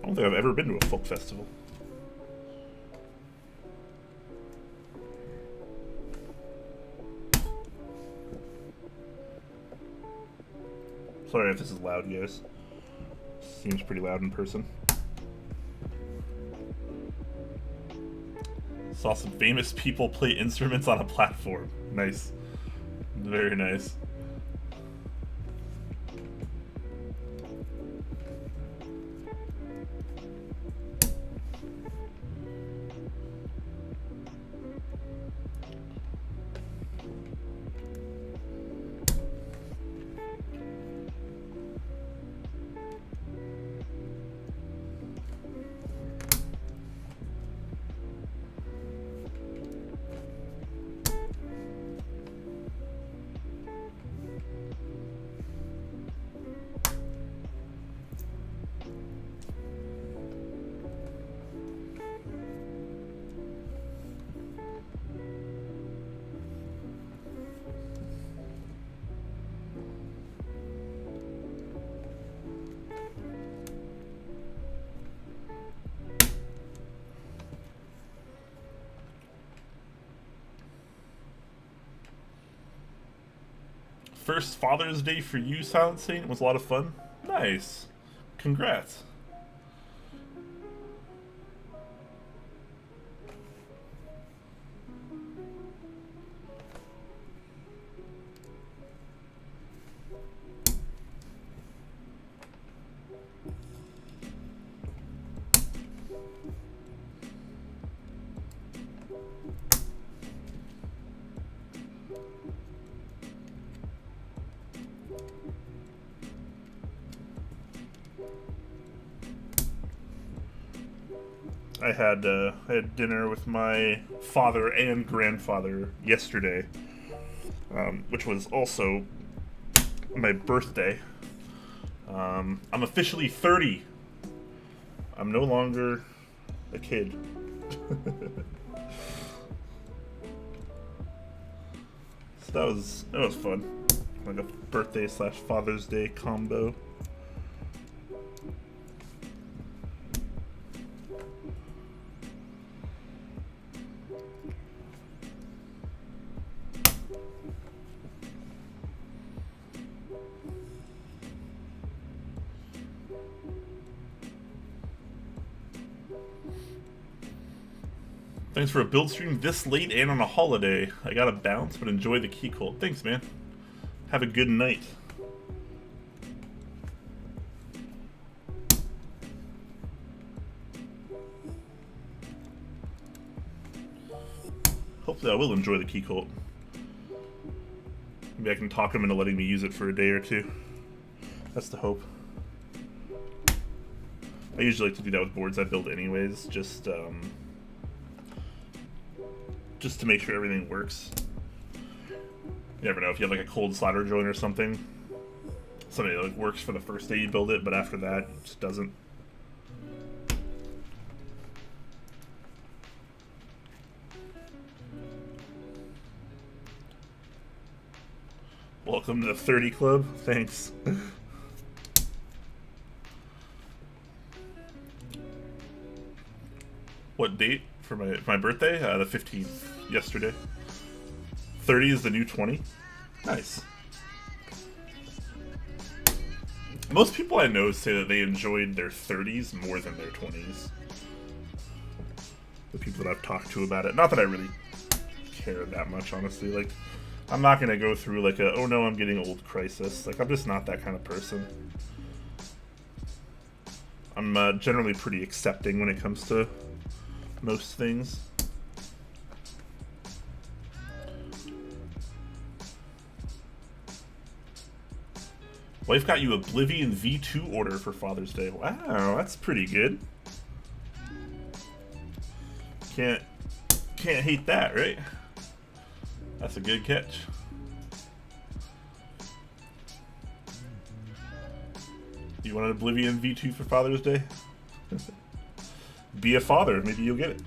I don't think I've ever been to a folk festival. Sorry if this is loud, guys. Seems pretty loud in person. Saw some famous people play instruments on a platform. Nice. Very nice. First Father's Day for you, Silent Saint, was a lot of fun. Nice. Congrats. I had dinner with my father and grandfather yesterday, which was also my birthday. I'm officially 30. I'm no longer a kid. So that was fun. Like a birthday / Father's Day combo. Thanks for a build stream this late and on a holiday. I gotta bounce, but enjoy the Keycult. Thanks, man. Have a good night. Hopefully I will enjoy the Keycult. Maybe I can talk him into letting me use it for a day or two. That's the hope. I usually like to do that with boards I build anyways, just to make sure everything works. You never know, if you have like a cold solder joint or something that like works for the first day you build it, but after that it just doesn't. Welcome to the 30 Club. Thanks. What date for my birthday? The 15th. Yesterday. 30 is the new 20. Nice. Most people I know say that they enjoyed their 30s more than their 20s. The people that I've talked to about it. Not that I really care that much, honestly. Like, I'm not gonna go through like a, oh no, I'm getting old crisis. Like, I'm just not that kind of person. I'm generally pretty accepting when it comes to most things. Wife got you Oblivion V2 order for Father's Day. Wow, that's pretty good. Can't hate that, right? That's a good catch. You want an Oblivion V2 for Father's Day? Be a father, maybe you'll get it.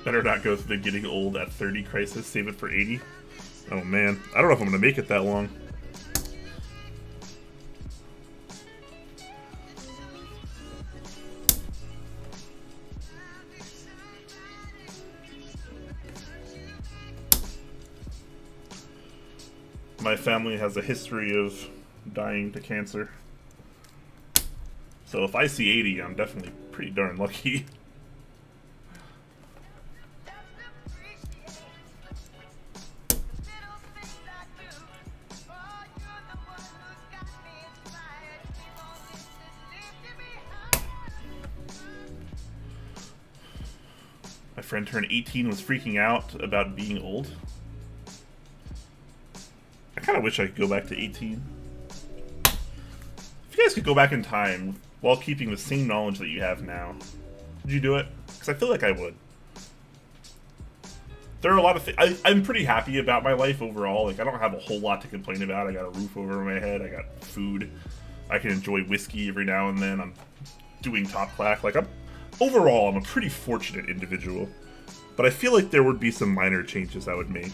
Better not go through the getting old at 30 crisis. Save it for 80. Oh man, I don't know if I'm gonna make it that long. My family has a history of dying to cancer. So if I see 80, I'm definitely pretty darn lucky. My friend turned 18 and was freaking out about being old. I kind of wish I could go back to 18. If you guys could go back in time while keeping the same knowledge that you have now, would you do it? Because I feel like I would. There are a lot of things. I'm pretty happy about my life overall. Like, I don't have a whole lot to complain about. I got a roof over my head. I got food. I can enjoy whiskey every now and then. I'm doing top clack. Like, overall, I'm a pretty fortunate individual. But I feel like there would be some minor changes I would make.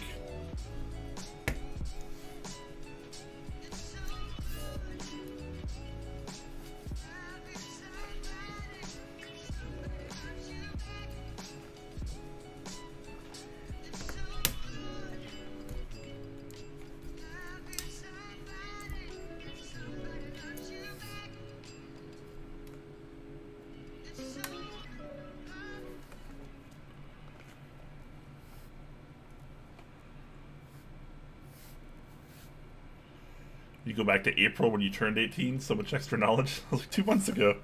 You go back to April when you turned 18, so much extra knowledge. I was like 2 months ago.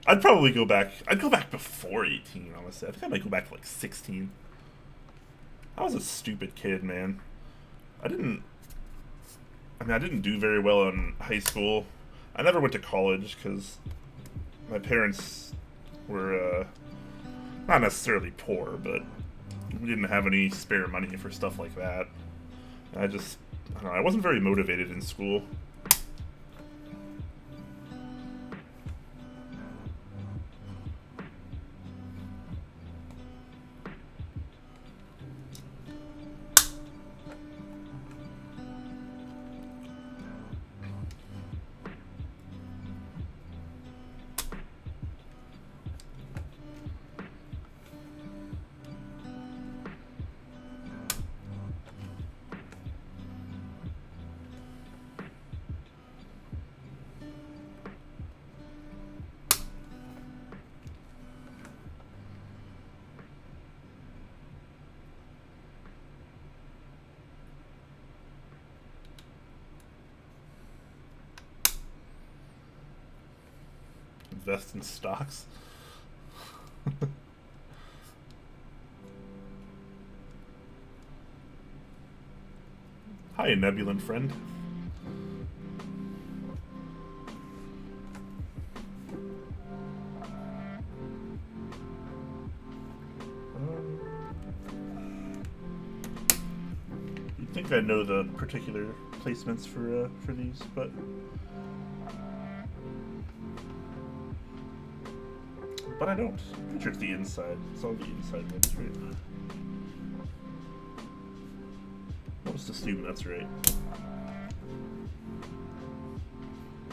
I'd probably go back. I'd go back before 18, honestly. I think I might go back to like 16. I was a stupid kid, man. I didn't do very well in high school. I never went to college because my parents were not necessarily poor, but we didn't have any spare money for stuff like that. I don't know, I wasn't very motivated in school. Invest in stocks. Hi, Nebulan friend. You'd think I know the particular placements for these, but I don't. I'm pretty sure it's the inside. It's all the inside ones, right? I'll just assume that's right.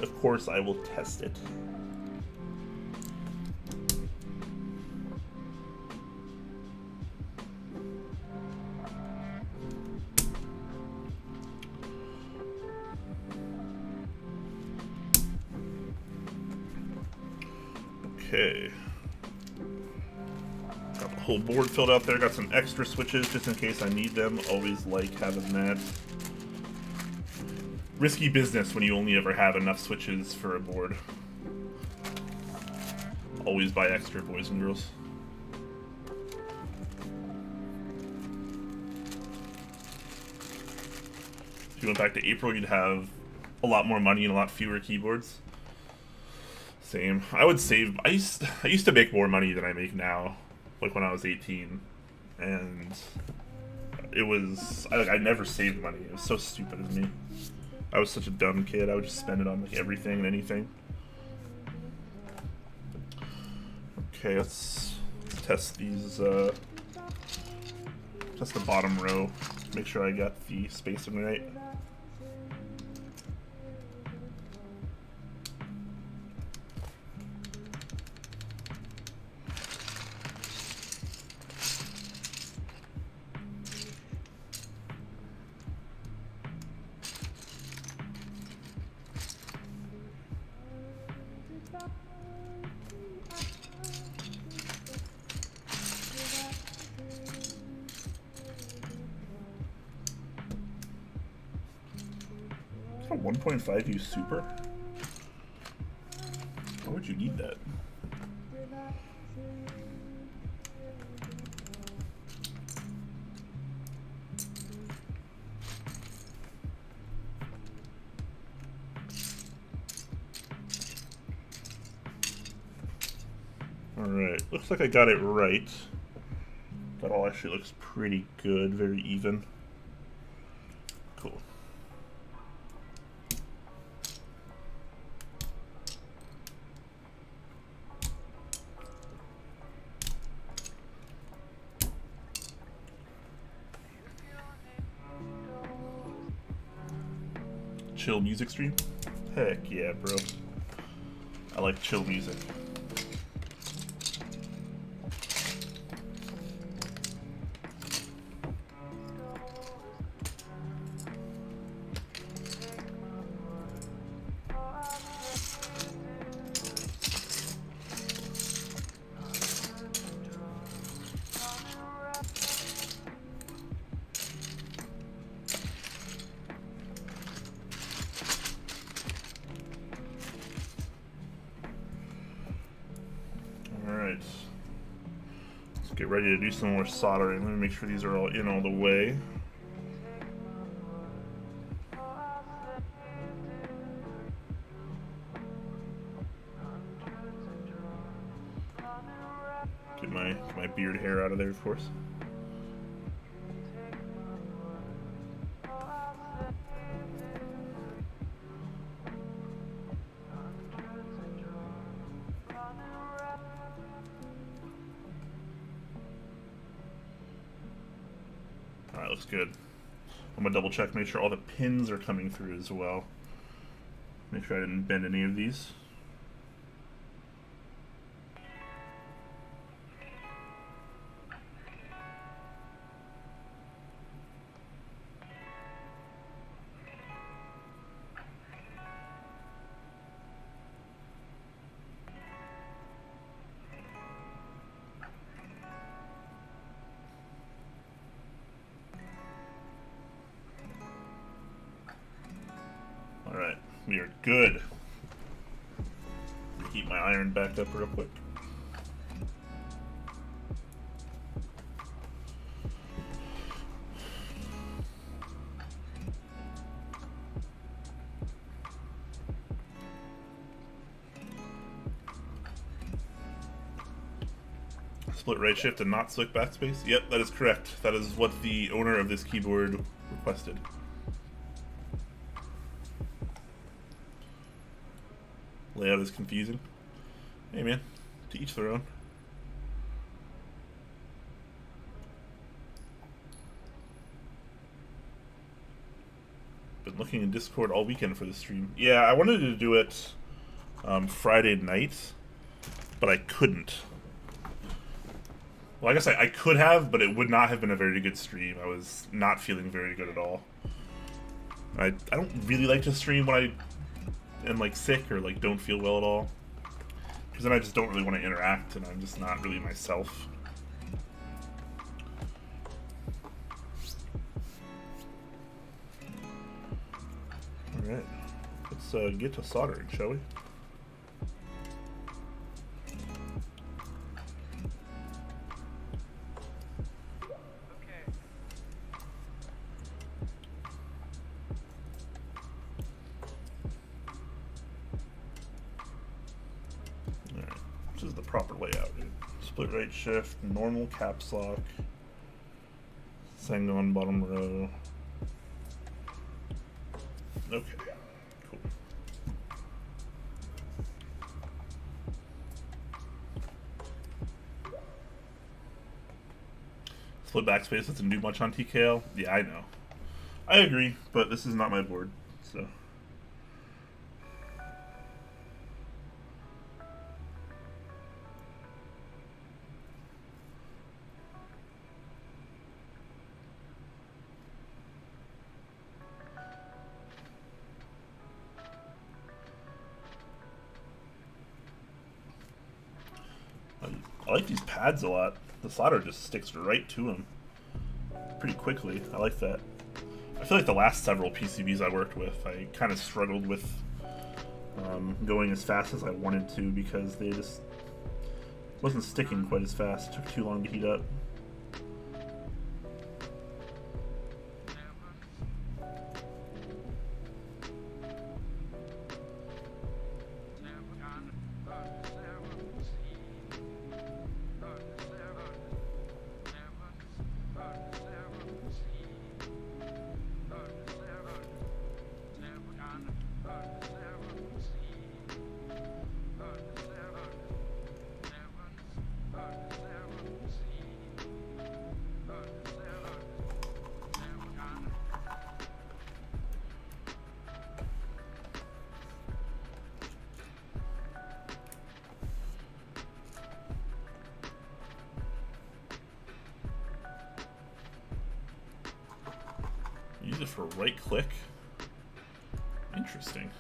Of course, I will test it. Okay. Got the whole board filled out there. Got some extra switches just in case I need them. Always like having that. Risky business when you only ever have enough switches for a board. Always buy extra, boys and girls. If you went back to April, you'd have a lot more money and a lot fewer keyboards. Same. I would save. I used to make more money than I make now, like when I was 18, and it was I never saved money. It was so stupid of me. I was such a dumb kid. I would just spend it on like everything and anything. Okay, let's Let's test these, test the bottom row. Make sure I got the spacing right. A 1.5 use super? Why would you need that? Alright, looks like I got it right. That all actually looks pretty good, very even. Cool. Chill music stream? Heck yeah, bro. I like chill music. Alright. Let's get ready to do some more soldering. Let me make sure these are all in all the way. Get my beard hair out of there, of course. Alright, looks good. I'm gonna double check, make sure all the pins are coming through as well. Make sure I didn't bend any of these. Alright, we are good. Keep my iron back up real quick. Split right shift and not slick backspace? Yep, that is correct. That is what the owner of this keyboard requested. Layout is confusing. Hey man, to each their own. Been looking in Discord all weekend for this stream. Yeah, I wanted to do it Friday night, but I couldn't. Well, I guess I could have, but it would not have been a very good stream. I was not feeling very good at all. I don't really like to stream when I am like sick or like don't feel well at all, because then I just don't really want to interact and I'm just not really myself. Alright, let's get to soldering, shall we? This is the proper layout, dude. Split right shift, normal caps lock, Sangon bottom row. Okay, cool. Split backspace doesn't do much on TKL. Yeah, I know. I agree, but this is not my board, so. I like these pads a lot. The solder just sticks right to them pretty quickly. I like that. I feel like the last several PCBs I worked with, I kind of struggled with going as fast as I wanted to because they just wasn't sticking quite as fast. It took too long to heat up. Use it for right click. Interesting.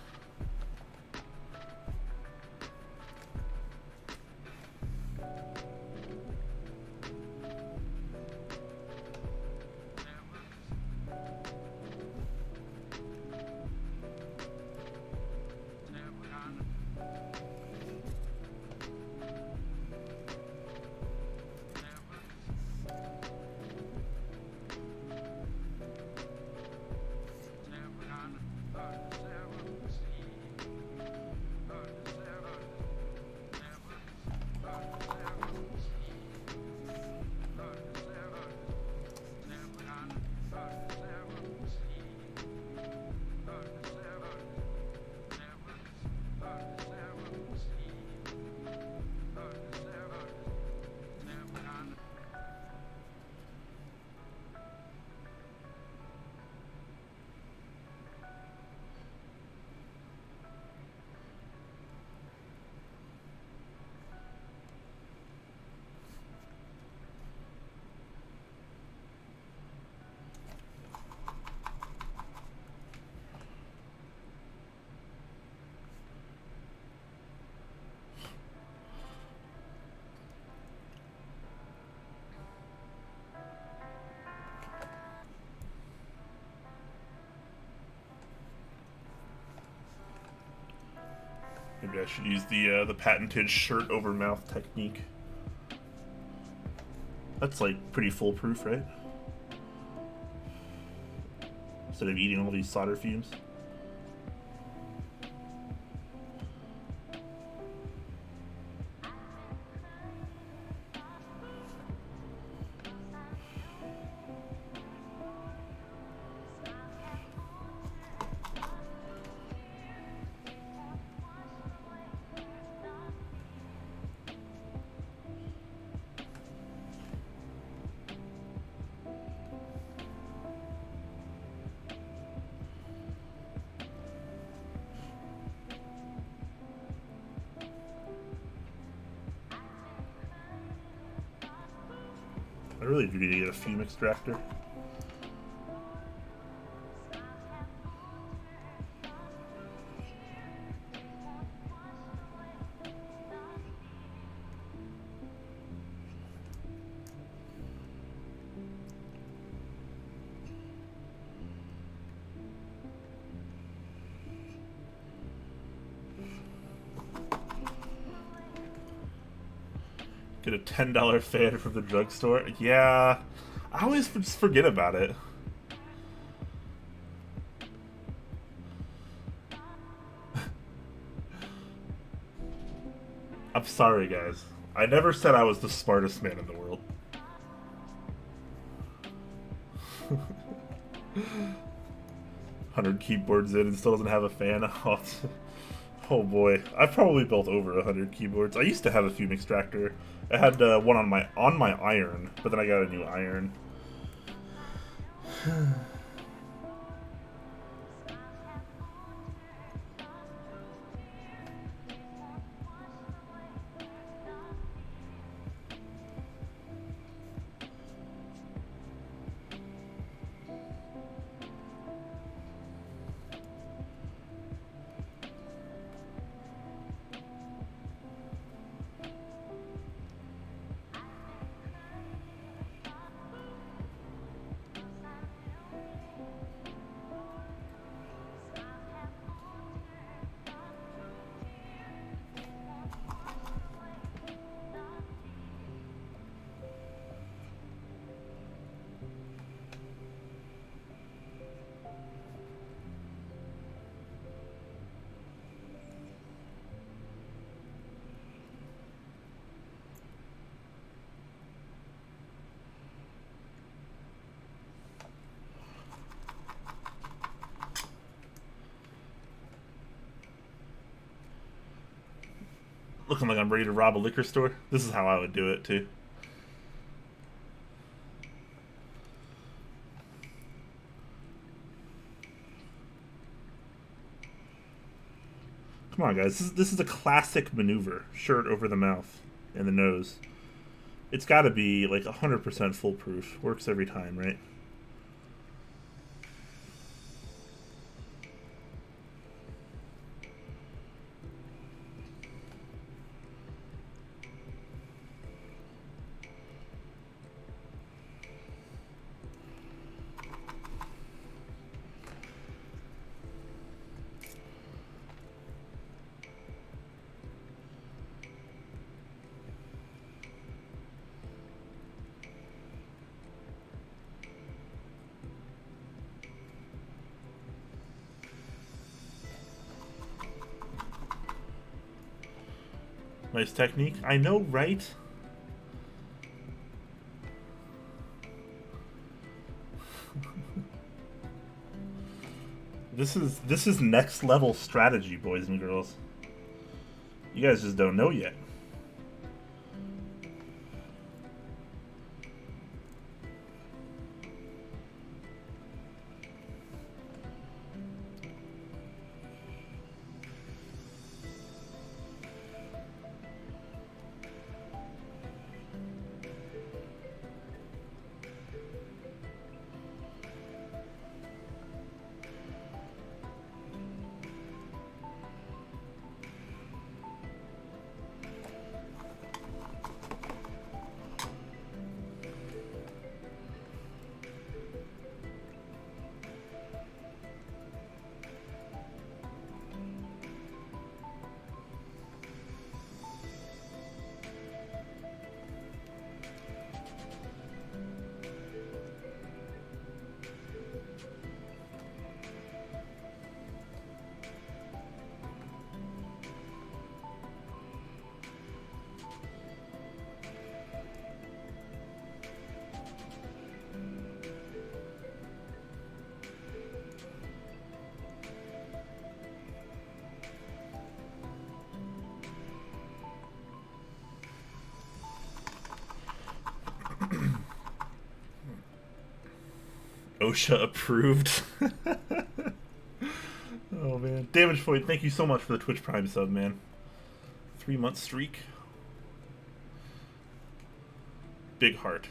Maybe I should use the patented shirt over mouth technique. That's like pretty foolproof, right? Instead of eating all these solder fumes. I really do need to get a fume extractor. Get a $10 fan from the drugstore. Yeah, I always just forget about it. I'm sorry, guys. I never said I was the smartest man in the world. 100 keyboards in and still doesn't have a fan. Oh boy, I've probably built over 100 keyboards. I used to have a fume extractor I had one on my iron, but then I got a new iron. Looking like I'm ready to rob a liquor store. This is how I would do it, too. Come on, guys. This is a classic maneuver. Shirt over the mouth and the nose. It's got to be like 100% foolproof. Works every time, right? Nice technique. I know, right? This is next level strategy, boys and girls. You guys just don't know yet. OSHA approved. Oh man, Damage Void, thank you so much for the Twitch Prime sub, man. 3-month streak. Big heart.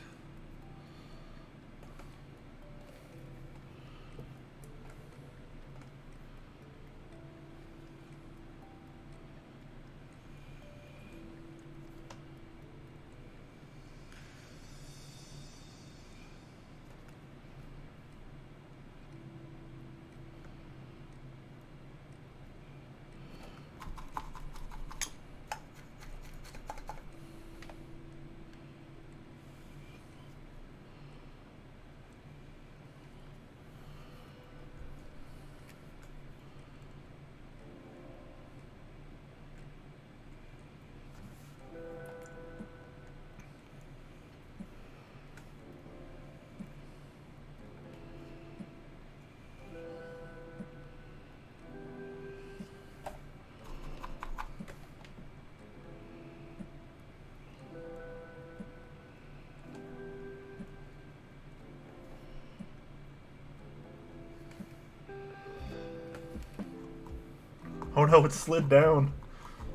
Oh no, it slid down.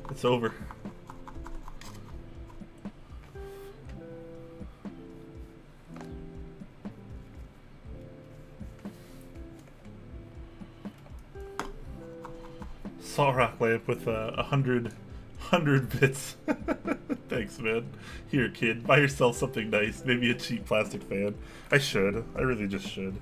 It's over. Saw rock lamp with 100 bits. Thanks, man. Here, kid, buy yourself something nice. Maybe a cheap plastic fan. I should. I really just should.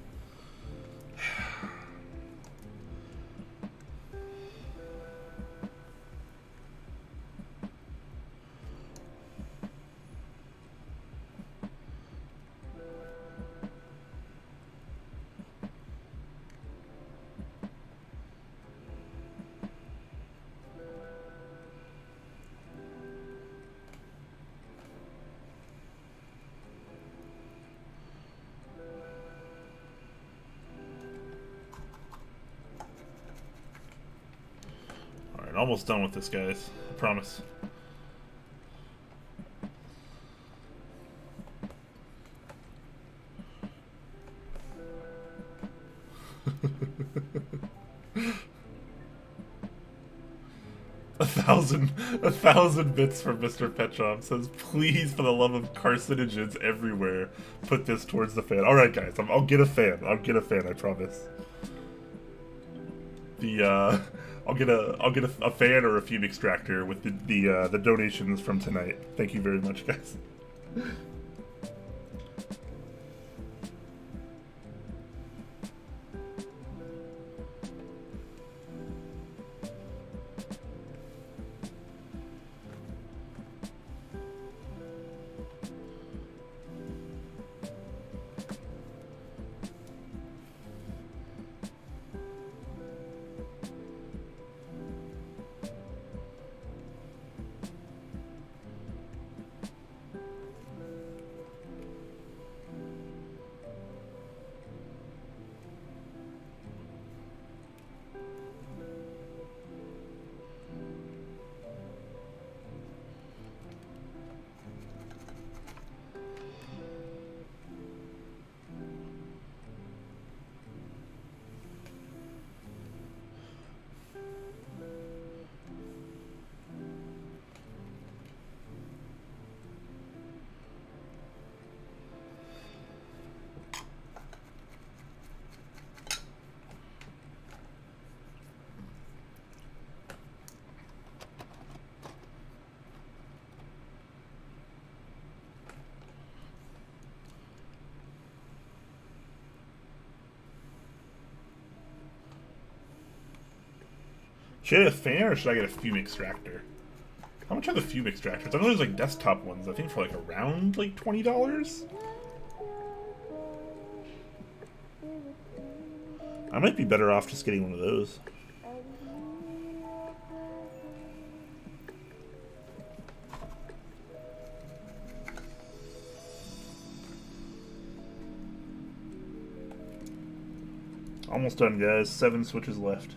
Almost done with this, guys. I promise. A thousand bits from Mr. Petrov says, please, for the love of carcinogens everywhere, put this towards the fan. Alright, guys, I'll get a fan. I'll get a fan, I promise. I'll get a fan or a fume extractor with the donations from tonight. Thank you very much, guys. Should I get a fan or should I get a fume extractor? How much are the fume extractors? I know there's like desktop ones, I think for like around like $20? I might be better off just getting one of those. Almost done, guys. 7 switches left.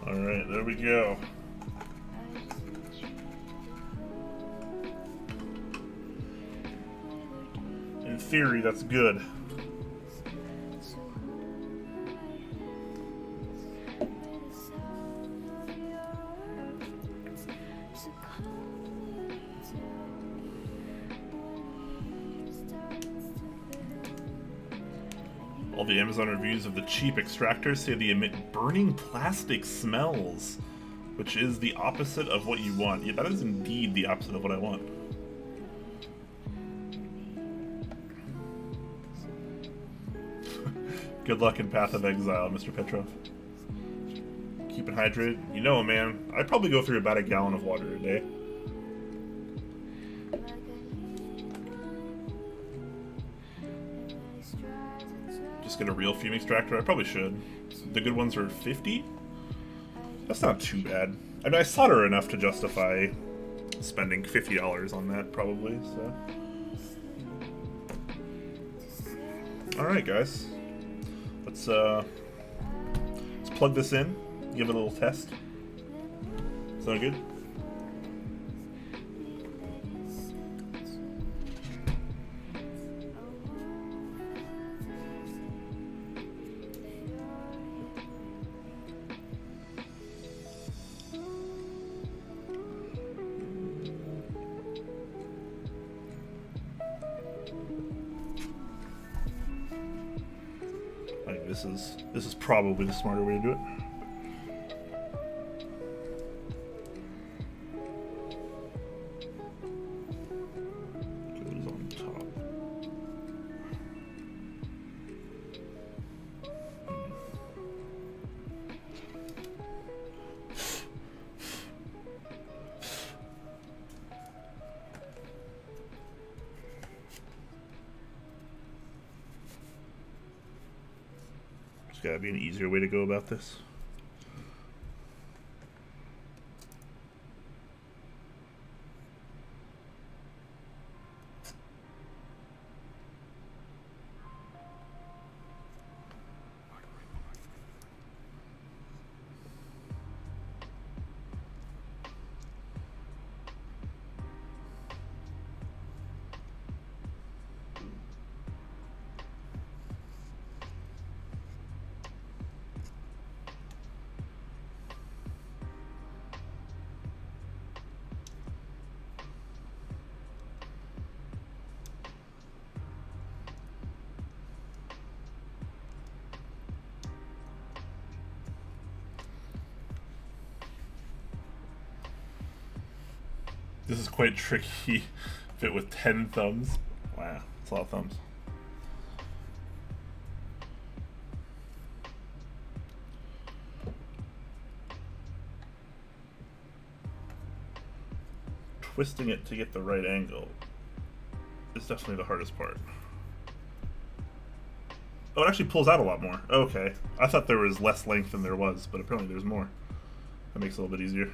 Alright, there we go. In theory, that's good. All the Amazon reviews of the cheap extractors say they emit burning plastic smells, which is the opposite of what you want. Yeah, that is indeed the opposite of what I want. Good luck in Path of Exile, Mr. Petrov. Keeping hydrated? You know, man, I'd probably go through about a gallon of water a day. Just get a real fume extractor? I probably should. The good ones are 50? That's not too bad. I mean, I solder enough to justify spending $50 on that, probably, so... Alright, guys. Let's plug this in, give it a little test. Sound good? I think this is probably the smarter way to do it. Goes on top. There's gotta be an easier way to go about this. This is quite tricky. Fit with 10 thumbs. Wow, that's a lot of thumbs. Twisting it to get the right angle is definitely the hardest part. Oh, it actually pulls out a lot more. Okay. I thought there was less length than there was, but apparently there's more. That makes it a little bit easier.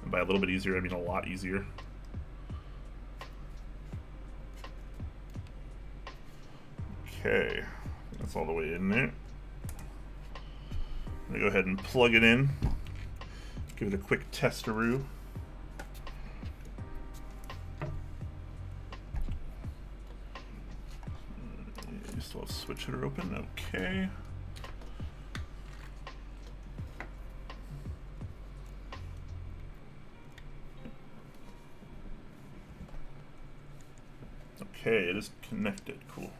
And by a little bit easier, I mean a lot easier. Okay. That's all the way in there. I'm gonna go ahead and plug it in. Give it a quick testaroo. You still have switch hitter open. Okay. Okay, it is connected. Cool.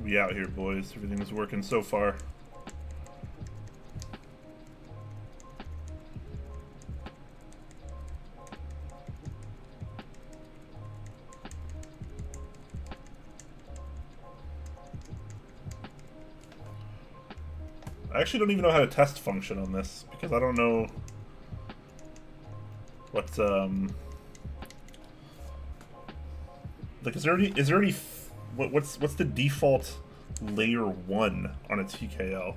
We out here, boys. Everything is working so far. I actually don't even know how to test function on this because I don't know what's like. Is there any what's the default layer 1 on a TKL?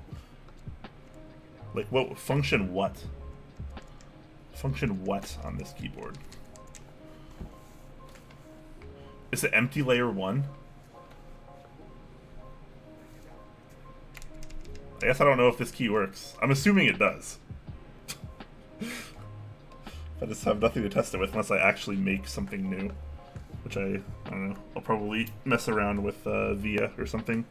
Like what function what? Function what on this keyboard? Is it empty layer 1? I guess I don't know if this key works. I'm assuming it does. I just have nothing to test it with unless I actually make something new. Which I don't know. I'll probably mess around with VIA or something.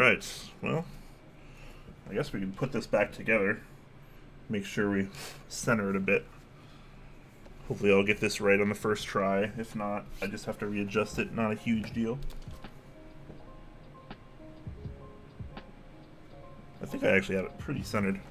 Alright, well, I guess we can put this back together. Make sure we center it a bit. Hopefully I'll get this right on the first try. If not, I just have to readjust it. Not a huge deal. I think I actually have it pretty centered.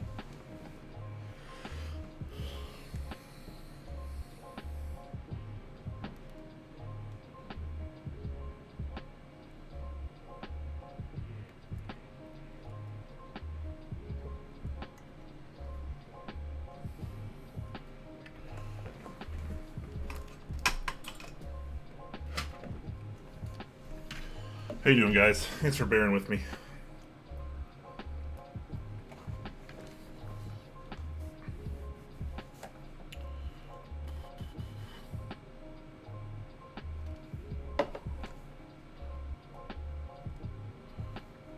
How you doing, guys? Thanks for bearing with me.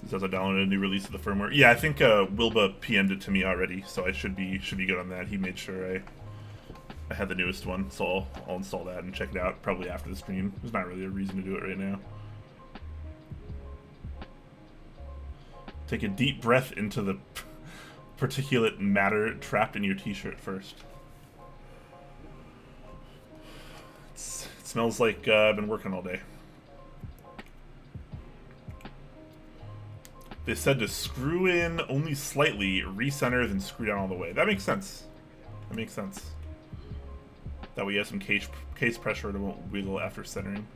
Says I downloaded a new release of the firmware. Yeah, I think Wilba PM'd it to me already, so I should be good on that. He made sure I had the newest one, so I'll install that and check it out probably after the stream. There's not really a reason to do it right now. Take a deep breath into the particulate matter trapped in your t-shirt first. It smells like I've been working all day. They said to screw in only slightly, recenter, then screw down all the way. That makes sense. That makes sense. That way you have some case pressure and it won't wiggle after centering.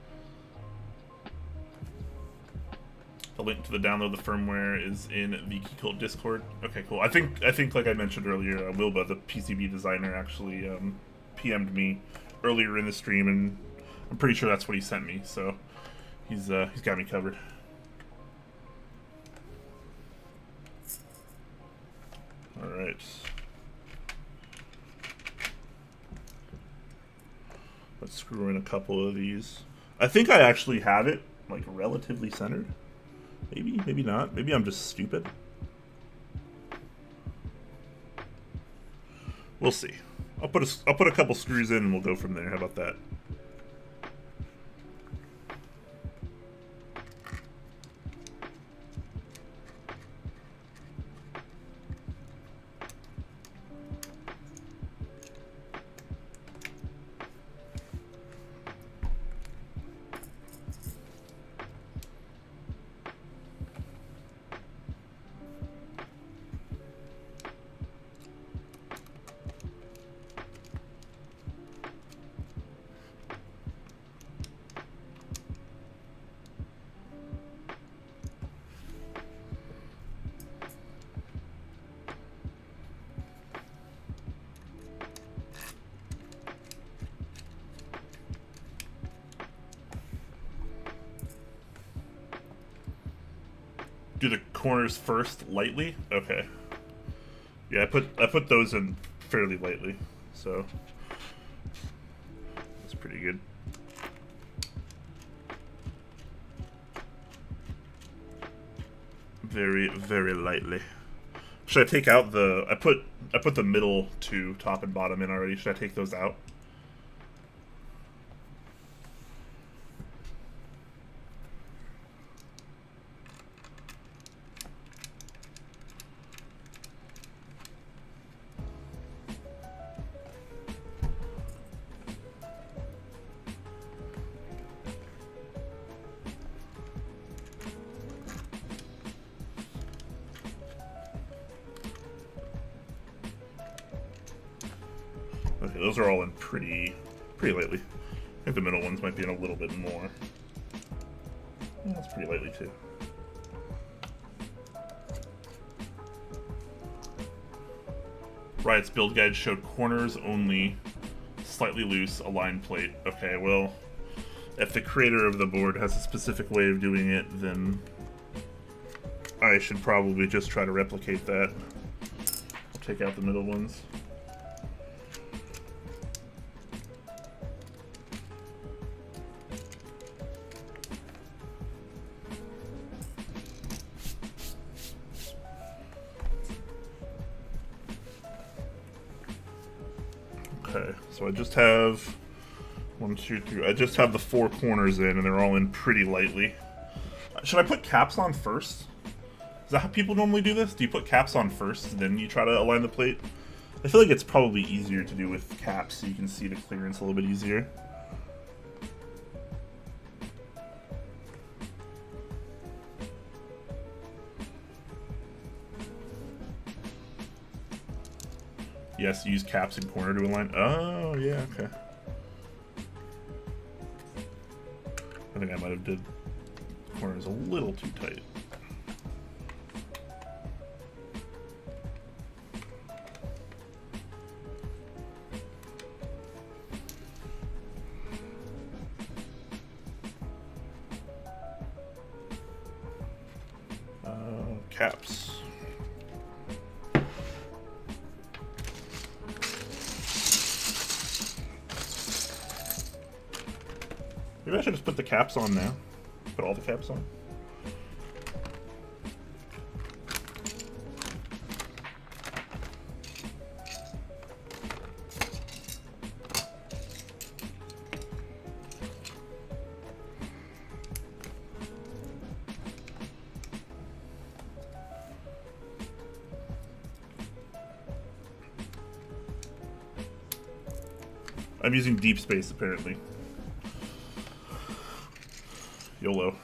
The link to the download the firmware is in the Keycult Discord. Okay, cool. I think like I mentioned earlier, Wilba, the PCB designer, actually PM'd me earlier in the stream, and I'm pretty sure that's what he sent me. So he's got me covered. All right. Let's screw in a couple of these. I think I actually have it like relatively centered. Maybe, maybe not. Maybe I'm just stupid. We'll see. I'll put a couple screws in and we'll go from there. How about that? Do the corners first lightly? Okay. Yeah, I put those in fairly lightly, so that's pretty good. Very, very lightly. Should I take out the I put the middle two, top and bottom, in already. Should I take those out? Okay, those are all in pretty lightly. I think the middle ones might be in a little bit more. Yeah, that's pretty lightly too. Riot's build guide showed corners only, slightly loose, aligned plate. Okay, well, if the creator of the board has a specific way of doing it, then I should probably just try to replicate that. I'll take out the middle ones. Okay, so I just have 1, 2, 3. I just have the 4 corners in, and they're all in pretty lightly. Should I put caps on first? that how people normally do this? Do you put caps on first, then you try to align the plate? I feel like it's probably easier to do with caps so you can see the clearance a little bit easier. Yes, use caps in corner to align. Oh, yeah, okay. I think I might have did corners a little too tight. Caps. Maybe I should just put the caps on now. Put all the caps on. I'm using deep space apparently. YOLO.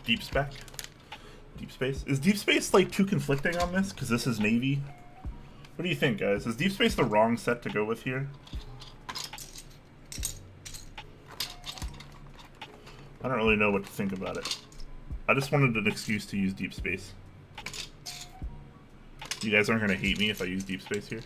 Deep spec? Deep space? Is deep space like too conflicting on this? Because this is navy? What do you think, guys? Is deep space the wrong set to go with here? I don't really know what to think about it. I just wanted an excuse to use deep space. You guys aren't going to hate me if I use deep space here?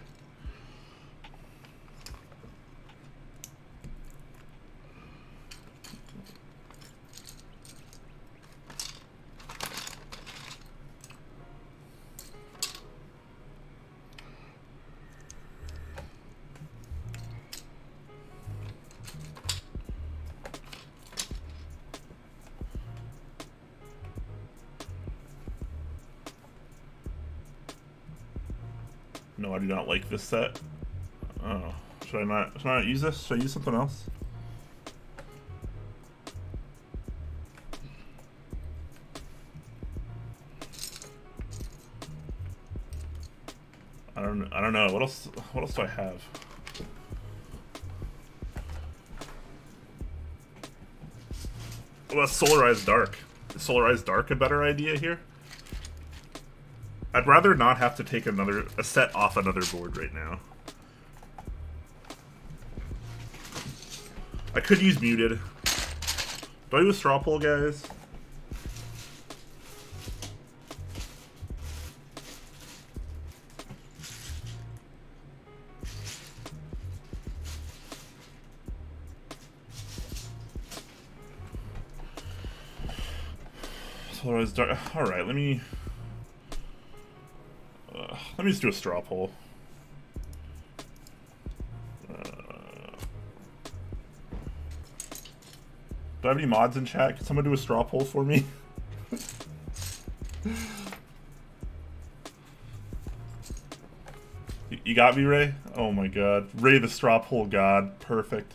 No, I do not like this set. Oh, should I not use this? Should I use something else? I don't know. What else do I have? What about Solarized Dark? Is Solarized Dark a better idea here? I'd rather not have to take a set off another board right now. I could use Muted. Do I do a straw poll, guys? Solarized Dark. All right, let me just do a straw poll. Do I have any mods in chat? Can someone do a straw poll for me? You got me, Ray? Oh my god. Ray the straw poll god. Perfect.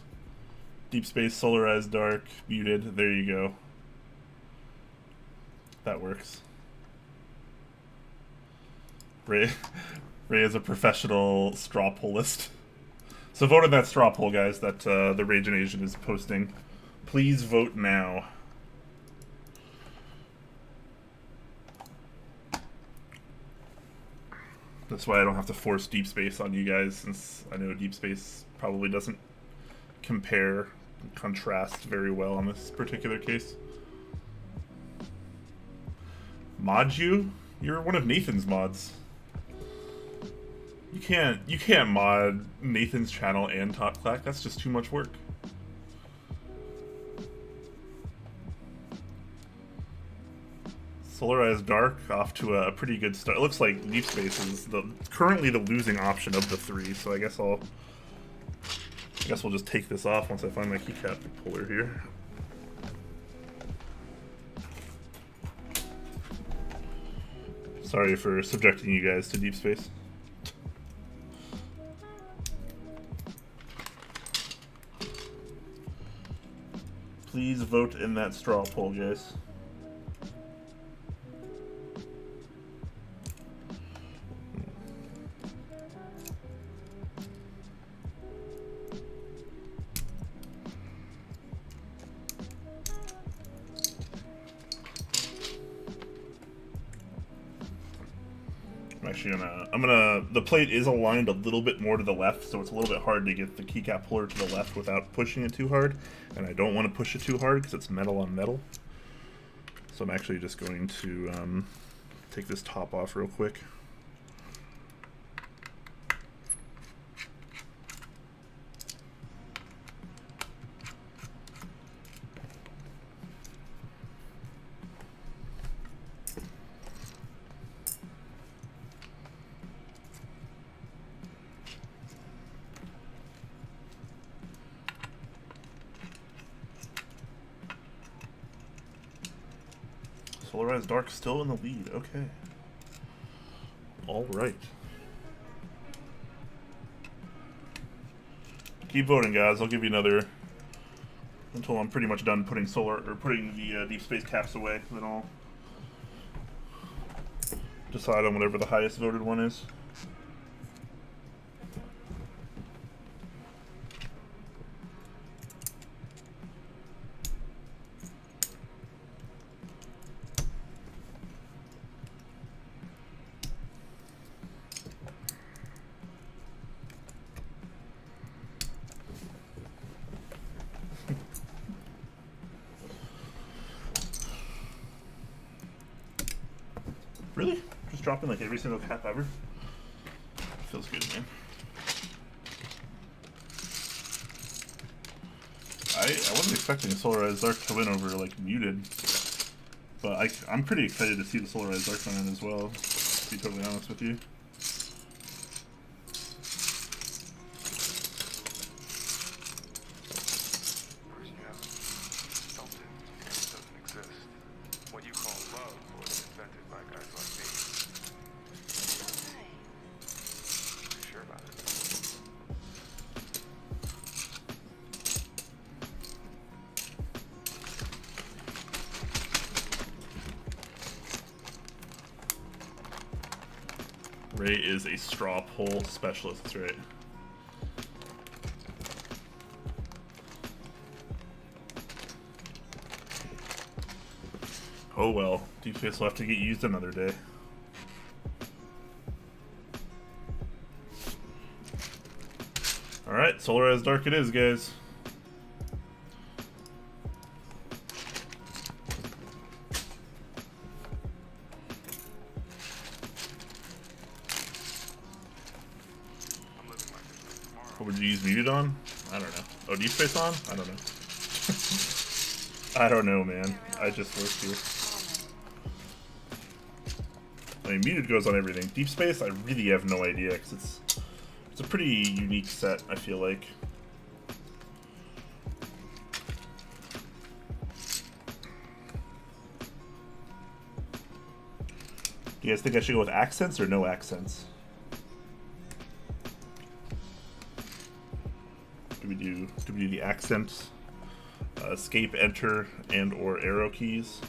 Deep space, Solarized Dark, Muted. There you go. That works. Ray is a professional straw pollist. So vote in that straw poll, guys, that the Rage and Asian is posting. Please vote now. That's why I don't have to force deep space on you guys, since I know deep space probably doesn't compare and contrast very well on this particular case. Mod you? You're one of Nathan's mods. You can't mod Nathan's channel and Top Clack. That's just too much work. Solarized Dark off to a pretty good start. It looks like Deep Space is currently the losing option of the three, so I guess we'll just take this off once I find my keycap puller here. Sorry for subjecting you guys to Deep Space. Please vote in that straw poll, guys. The plate is aligned a little bit more to the left, so it's a little bit hard to get the keycap puller to the left without pushing it too hard, and I don't want to push it too hard because it's metal on metal. So I'm actually just going to take this top off real quick. Solarized Dark still in the lead. Okay. All right. Keep voting, guys. I'll give you another until I'm pretty much done putting the Deep Space caps away. Then I'll decide on whatever the highest voted one is. Really? Just dropping like every single cap ever? Feels good, man. I wasn't expecting Solarized Dark to win over like Muted, but I'm pretty excited to see the Solarized Dark win as well, to be totally honest with you. Ray is a straw poll specialist, that's right. Oh well, Deep Space will have to get used another day. Alright, Solarized Dark it is, guys. What would you use Muted on? I don't know. Oh, Deep Space on? I don't know. I don't know, man. I just work here. I mean, Muted goes on everything. Deep Space, I really have no idea, because it's a pretty unique set, I feel like. Do you guys think I should go with accents or no accents? Do we do the accent, escape, enter, and or arrow keys?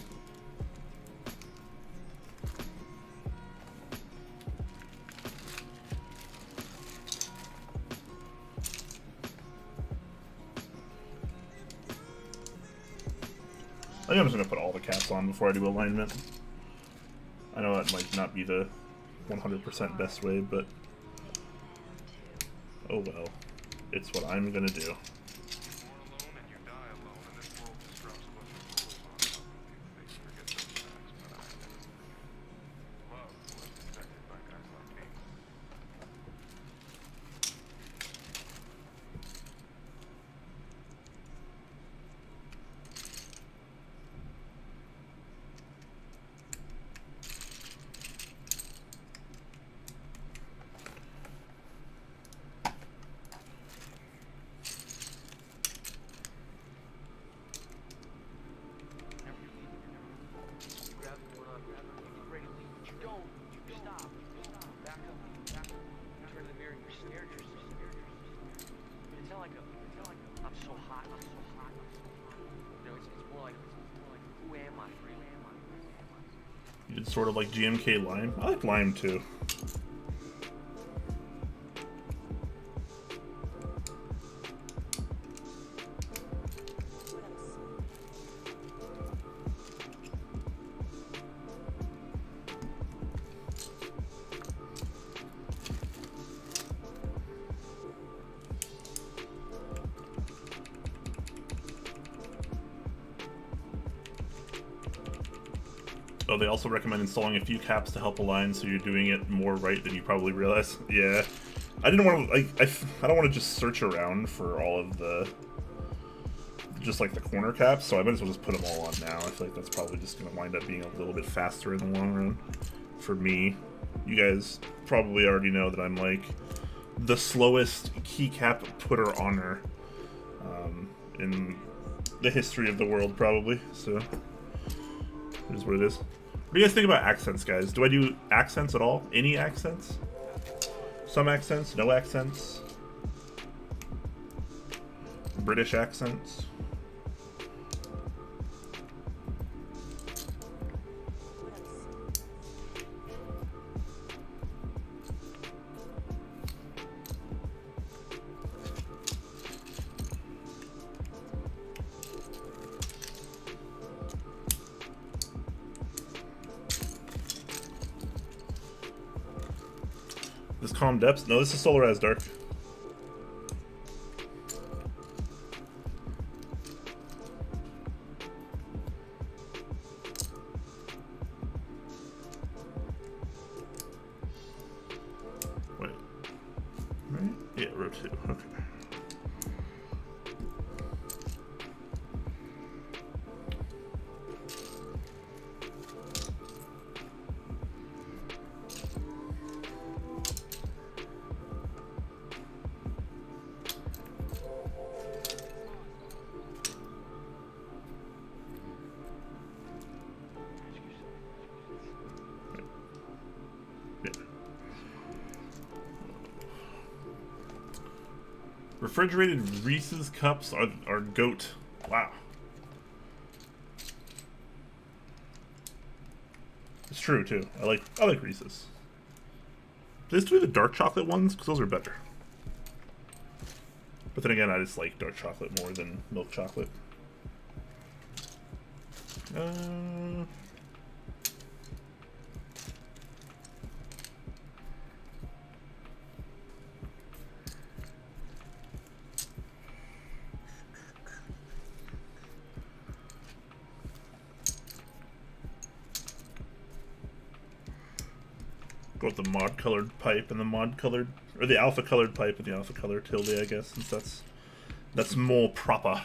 I think I'm just gonna put all the caps on before I do alignment. I know that might not be the 100% best way, but oh well. It's what I'm gonna do. It's sort of like GMK Lime. I like Lime too. Oh, they also recommend installing a few caps to help align, so you're doing it more right than you probably realize. Yeah, I didn't want to I don't want to just search around for all of the just like the corner caps, so I might as well just put them all on now. I feel like that's probably just going to wind up being a little bit faster in the long run for me. You guys probably already know that I'm like the slowest keycap putter honor in the history of the world, probably. So it is what it is. What do you guys think about accents, guys? Do I do accents at all? Any accents? Some accents? No accents? British accents? This Calm Depths? No, this is Solar as Dark. Wait. Right? Yeah, row 2. Okay. Refrigerated Reese's cups are goat. Wow. It's true too. I like Reese's. Just do the dark chocolate ones because those are better. But then again, I just like dark chocolate more than milk chocolate. Go with the mod colored pipe and the mod colored, or the alpha colored pipe and the alpha colored tilde, I guess, since that's more proper.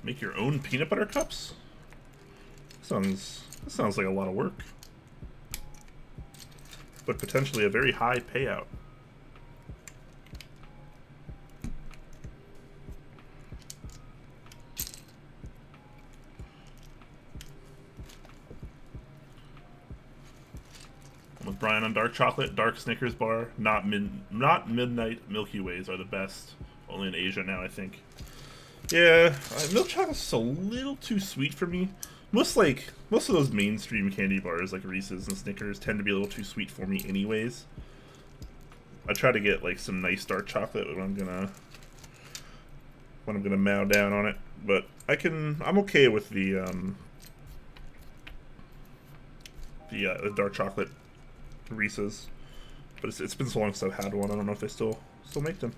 Make your own peanut butter cups? That sounds like a lot of work. But potentially a very high payout. I'm with Brian on dark chocolate, dark Snickers bar, not midnight Milky Ways are the best. Only in Asia now, I think. Yeah, milk chocolate's just a little too sweet for me. Most of those mainstream candy bars like Reese's and Snickers tend to be a little too sweet for me anyways. I try to get like some nice dark chocolate when I'm gonna mow down on it. But I'm okay with the dark chocolate Reese's. But it's been so long since I've had one. I don't know if they still make them.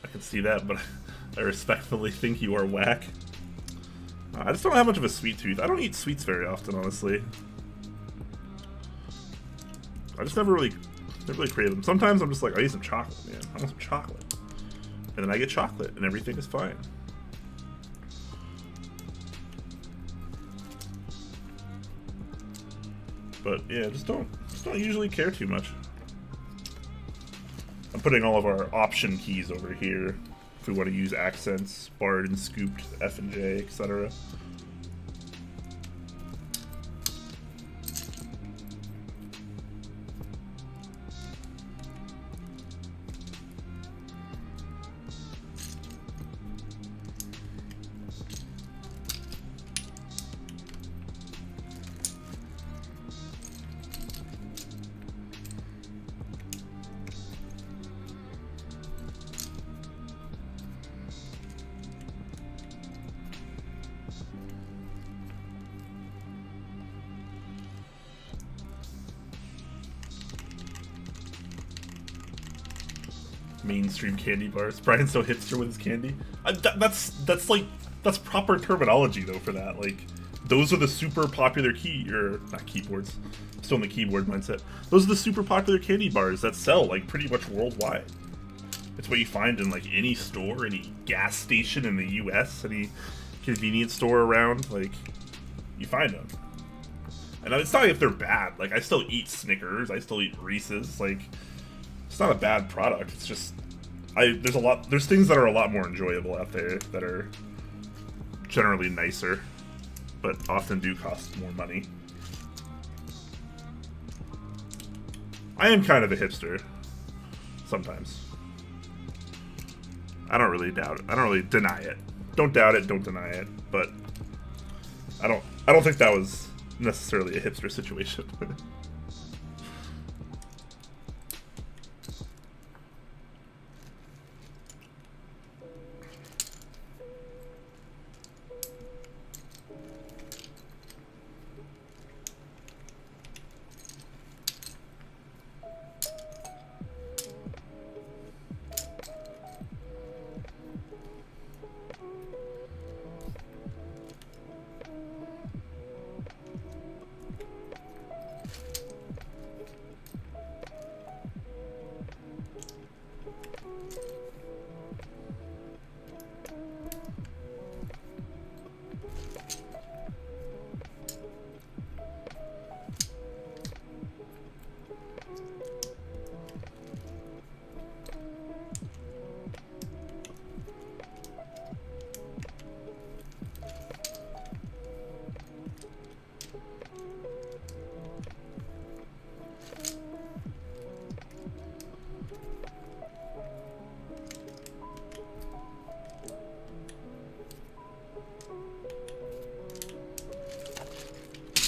I can see that, but I respectfully think you are whack. I just don't have much of a sweet tooth. I don't eat sweets very often, honestly. I just never really crave them. Sometimes I'm just like, I need some chocolate, man. I want some chocolate. And then I get chocolate, and everything is fine. But yeah, just don't usually care too much. I'm putting all of our option keys over here if we want to use accents, barred and scooped, F and J, etc. Mainstream candy bars. Brian's so hipster with his candy. That's proper terminology though for that. Like, those are the super popular not keyboards. Still in the keyboard mindset. Those are the super popular candy bars that sell like pretty much worldwide. It's what you find in like any store, any gas station in the U.S., any convenience store around. Like, you find them. And it's not if they're bad. Like, I still eat Snickers. I still eat Reese's. Like, it's not a bad product. It's just there's things that are a lot more enjoyable out there that are generally nicer, but often do cost more money. I am kind of a hipster sometimes. I don't really doubt it. I don't really deny it. Don't doubt it, don't deny it, but I don't think that was necessarily a hipster situation.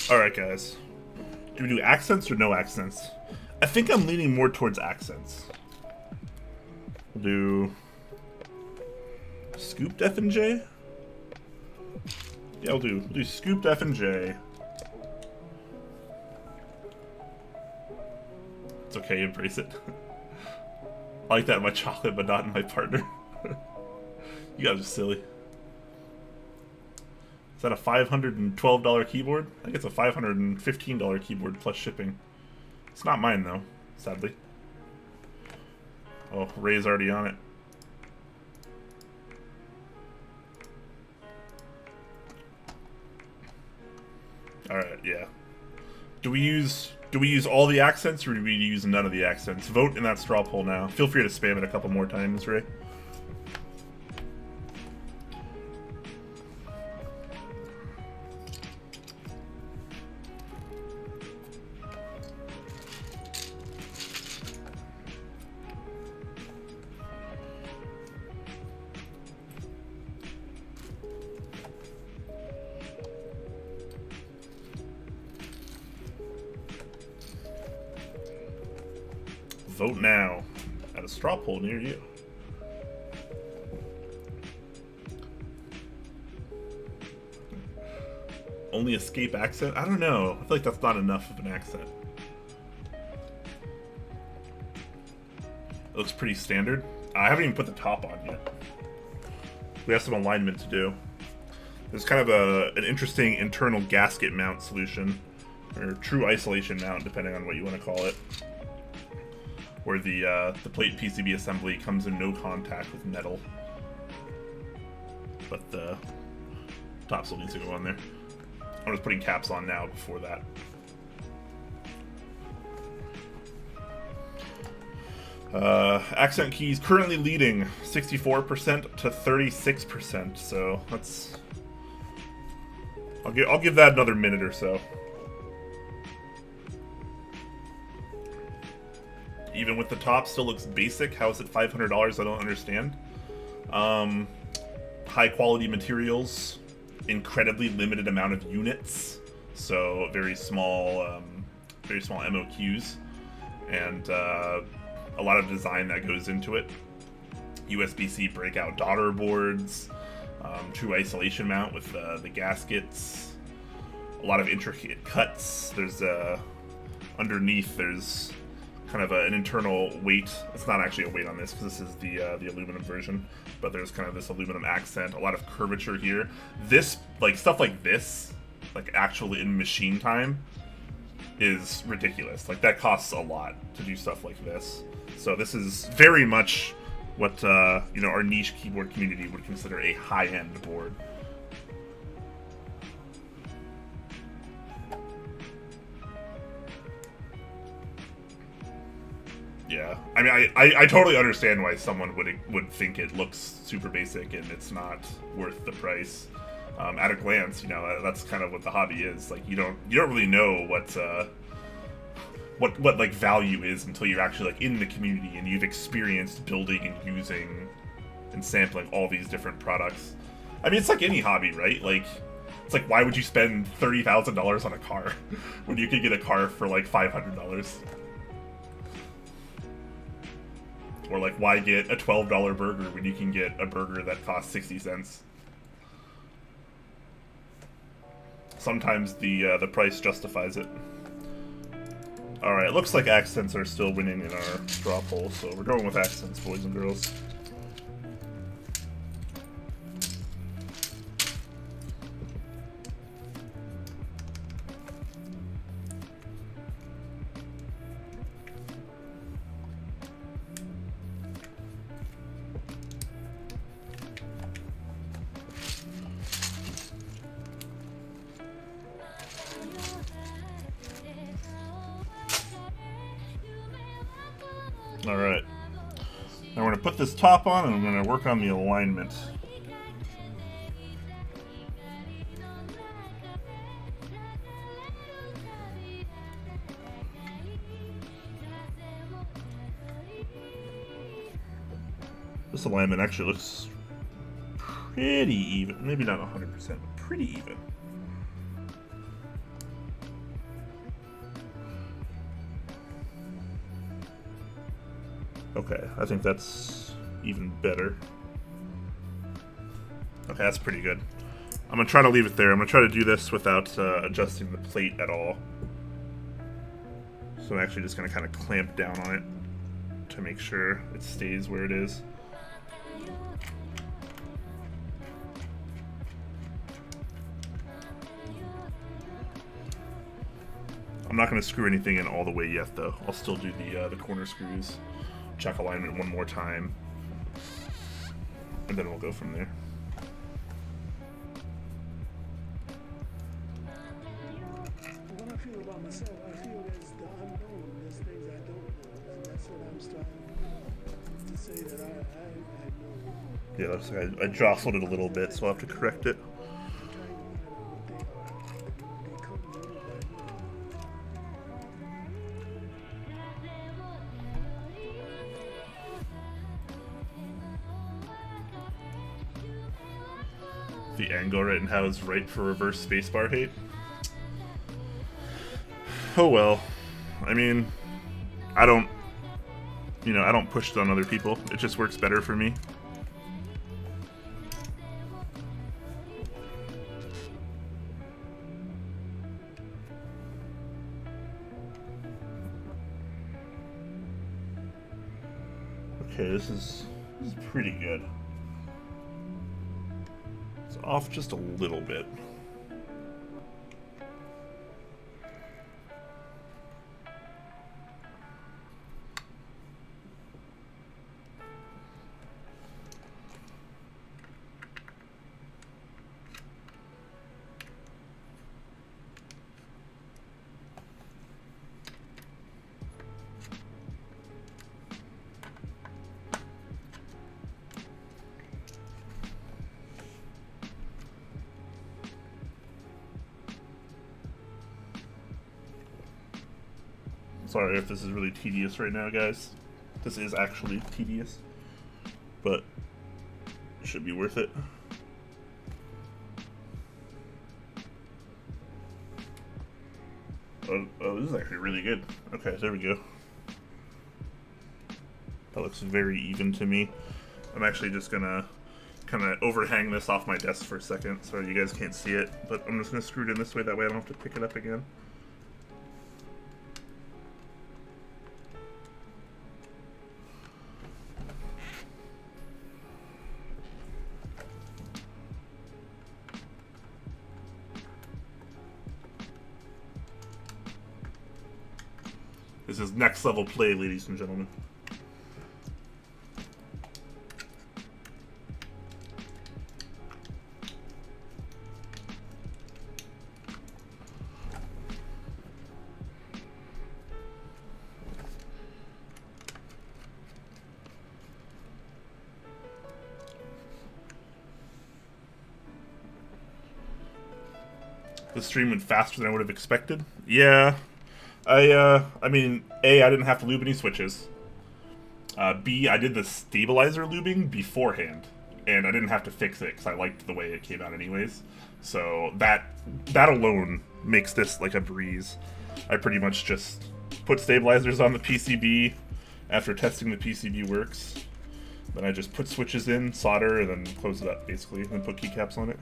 Alright, guys. Do we do accents or no accents? I think I'm leaning more towards accents. We'll do scooped F and J? Yeah, we'll do scooped F and J. It's okay, embrace it. I like that in my chocolate, but not in my partner. You guys are silly. Is that a $512 keyboard? I think it's a $515 keyboard plus shipping. It's not mine, though, sadly. Oh, Ray's already on it. Alright, yeah. Do we use all the accents, or do we use none of the accents? Vote in that straw poll now. Feel free to spam it a couple more times, Ray. Vote now at a straw poll near you. Only escape accent? I don't know. I feel like that's not enough of an accent. It looks pretty standard. I haven't even put the top on yet. We have some alignment to do. There's kind of an interesting internal gasket mount solution, or true isolation mount, depending on what you want to call it. where the plate PCB assembly comes in no contact with metal. But the top still needs to go on there. I'm just putting caps on now before that. Accent keys currently leading 64% to 36%, so let's... I'll give that another minute or so. Even with the top, still looks basic. How is it $500? I don't understand. High quality materials, incredibly limited amount of units, so very small MOQs, and a lot of design that goes into it. USB-C breakout daughter boards, true isolation mount with the gaskets, a lot of intricate cuts. There's underneath there's kind of an internal weight. It's not actually a weight on this because this is the aluminum version, but there's kind of this aluminum accent, a lot of curvature here. This, like, stuff like this, like actually in machine time, is ridiculous. Like, that costs a lot to do stuff like this. So this is very much what you know, our niche keyboard community would consider a high-end board. Yeah, I mean, I totally understand why someone would think it looks super basic and it's not worth the price. At a glance, you know, that's kind of what the hobby is. Like, you don't really know what like value is until you're actually like in the community and you've experienced building and using and sampling all these different products. I mean, it's like any hobby, right? Like, it's like, why would you spend $30,000 on a car when you could get a car for like $500? Or like, why get a $12 burger when you can get a burger that costs 60 cents? Sometimes the price justifies it. Alright, looks like accents are still winning in our straw poll, so we're going with accents, boys and girls. Alright. Now we're going to put this top on and I'm going to work on the alignment. This alignment actually looks pretty even. Maybe not 100%, but pretty even. Okay, I think that's even better. Okay, that's pretty good. I'm gonna try to leave it there. I'm gonna try to do this without adjusting the plate at all. So I'm actually just gonna kind of clamp down on it to make sure it stays where it is. I'm not gonna screw anything in all the way yet, though. I'll still do the corner screws. Check alignment one more time, and then we'll go from there. What I feel about myself, I feel there's the unknown, there's things I don't know, and that's what I'm trying to say that I know. Yeah, that's like I jostled it a little bit, so I'll have to correct it. The angle right now is right for reverse spacebar hate. Oh well. I mean, I don't push it on other people. It just works better for me. Okay, this is pretty good. Off just a little bit. Sorry if this is really tedious right now, guys. This is actually tedious, but it should be worth it. Oh, this is actually really good. Okay, there we go. That looks very even to me. I'm actually just gonna kind of overhang this off my desk for a second so you guys can't see it, but I'm just gonna screw it in this way, that way I don't have to pick it up again. This is next level play, ladies and gentlemen. The stream went faster than I would have expected. Yeah. I mean, A, I didn't have to lube any switches. B, I did the stabilizer lubing beforehand, and I didn't have to fix it because I liked the way it came out anyways. So that alone makes this like a breeze. I pretty much just put stabilizers on the PCB after testing the PCB works. Then I just put switches in, solder, and then close it up basically, and then put keycaps on it.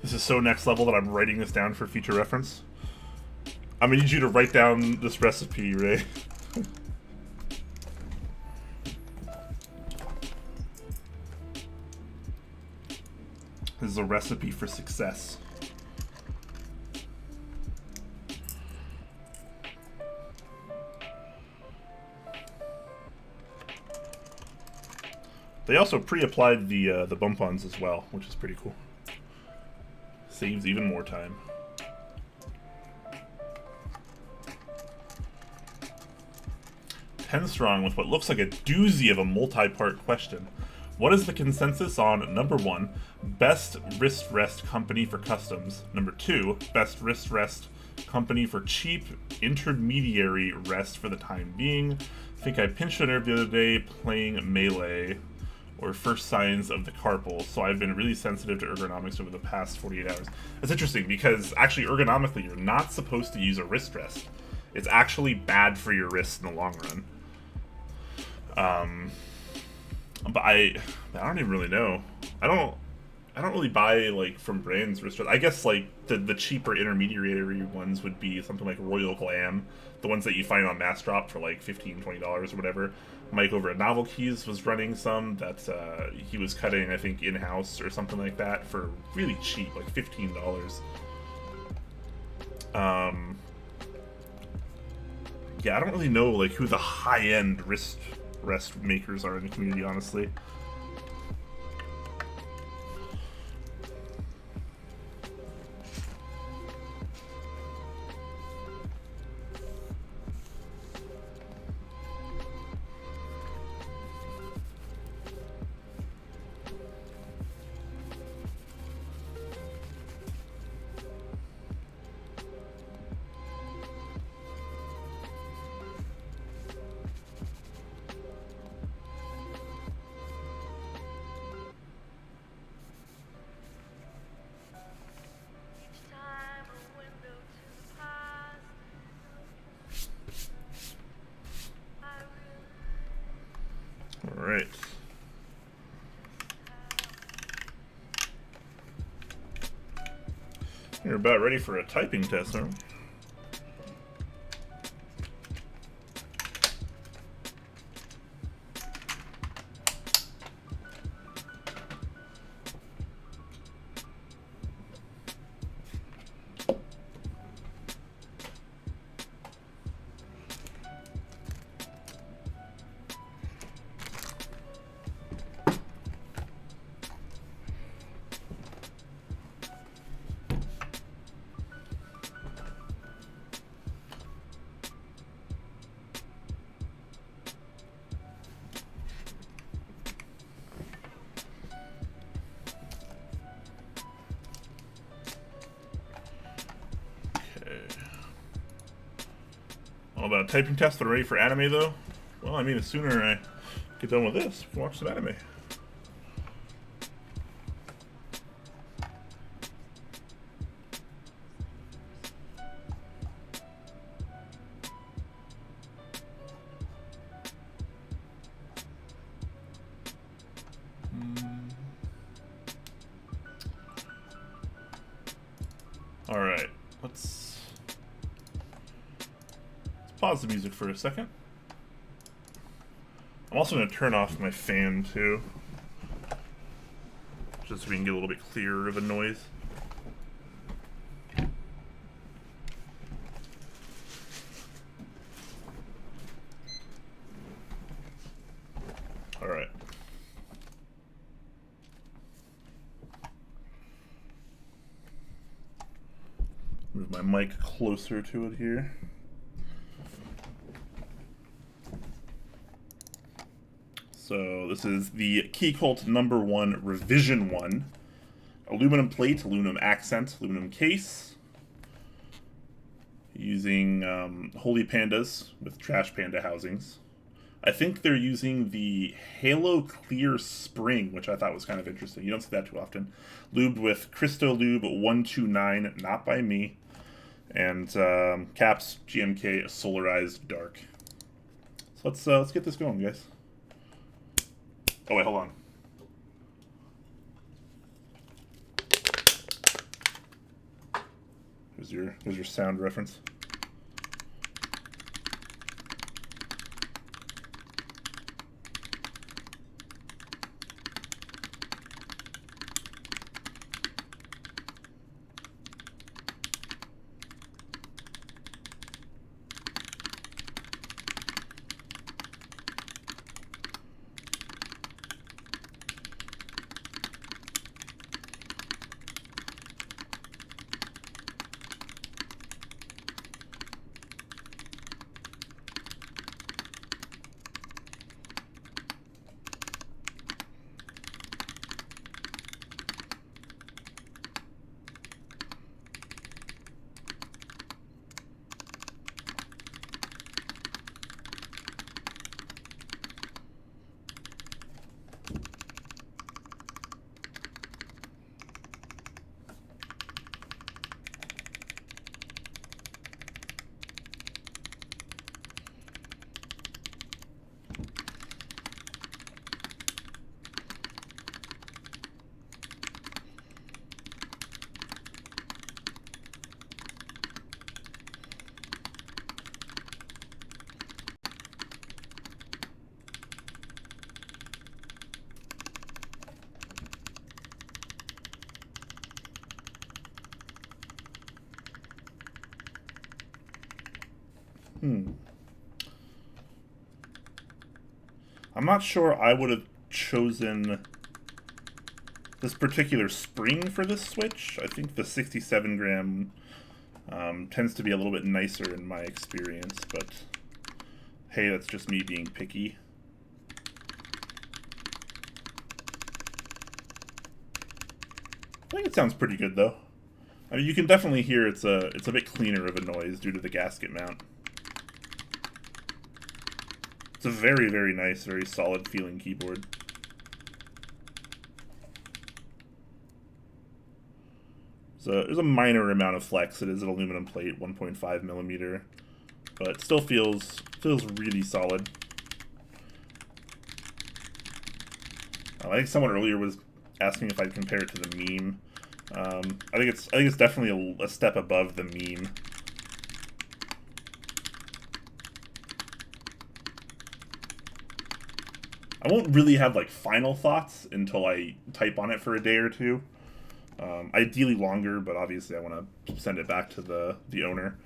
This is so next level that I'm writing this down for future reference. I'm gonna need you to write down this recipe, Ray. This is a recipe for success. They also pre-applied the bump-ons as well, which is pretty cool. Saves even more time. Strong with what looks like a doozy of a multi-part question. What is the consensus on number 1, best wrist rest company for customs? Number 2, best wrist rest company for cheap intermediary rest for the time being? I think I pinched a nerve the other day playing Melee, or first signs of the carpal, so I've been really sensitive to ergonomics over the past 48 hours. That's interesting, because actually ergonomically you're not supposed to use a wrist rest. It's actually bad for your wrists in the long run. But I don't even really know. I don't really buy like from brands wrist rests. I guess like the cheaper intermediary ones would be something like Royal Glam, the ones that you find on Mass Drop for like $15, $20 or whatever. Mike over at Novel Keys was running some that he was cutting, I think, in-house or something like that for really cheap, like $15. Yeah, I don't really know like who the high-end wrist rest makers are in the community, honestly. Alright. You're about ready for a typing test, aren't we? All about a typing test, but ready for anime though? Well, I mean, the sooner I get done with this, we can watch some anime. Alright, let's pause the music for a second. I'm also going to turn off my fan too, just so we can get a little bit clearer of a noise. Alright. Move my mic closer to it here. So this is the Keycult No.1 Rev.1. Aluminum plate, aluminum accent, aluminum case. Using Holy Pandas with trash panda housings. I think they're using the Halo Clear Spring, which I thought was kind of interesting. You don't see that too often. Lubed with Cristo Lube 129, not by me. And caps GMK Solarized Dark. So let's get this going, guys. Oh wait, hold on. Here's your sound reference. I'm not sure I would have chosen this particular spring for this switch. I think the 67 gram tends to be a little bit nicer in my experience, but hey, that's just me being picky. I think it sounds pretty good though. I mean, you can definitely hear it's a bit cleaner of a noise due to the gasket mount. It's a very, very nice, very solid feeling keyboard. So there's a minor amount of flex. It is an aluminum plate, 1.5 millimeter, but still feels really solid. I think someone earlier was asking if I'd compare it to the meme. I think it's definitely a step above the meme. I won't really have like final thoughts until I type on it for a day or two. Ideally longer, but obviously I want to send it back to the owner.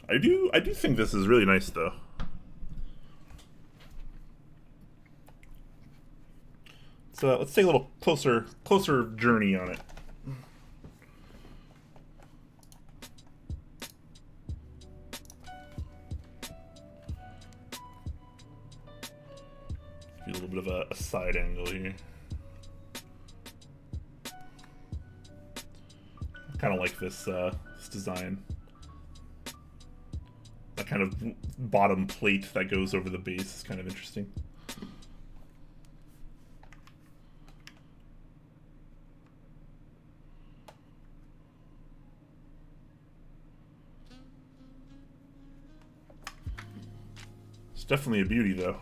I do think this is really nice though. So let's take a little closer journey on it. A little bit of a side angle here. I kind of like this design. that kind of bottom plate that goes over the base is kind of interesting. It's definitely a beauty, though.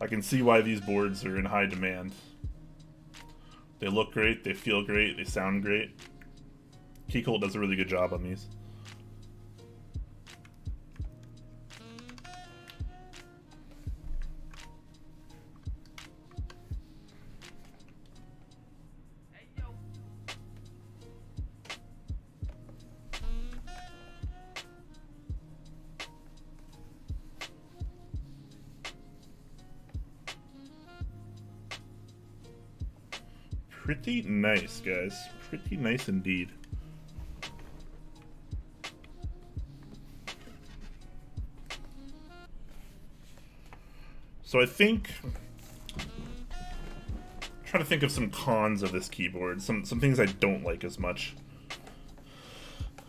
I can see why these boards are in high demand. They look great, they feel great, they sound great. Keycult does a really good job on these. Pretty nice, guys. Pretty nice indeed. So I think, trying to think of some cons of this keyboard, some things I don't like as much.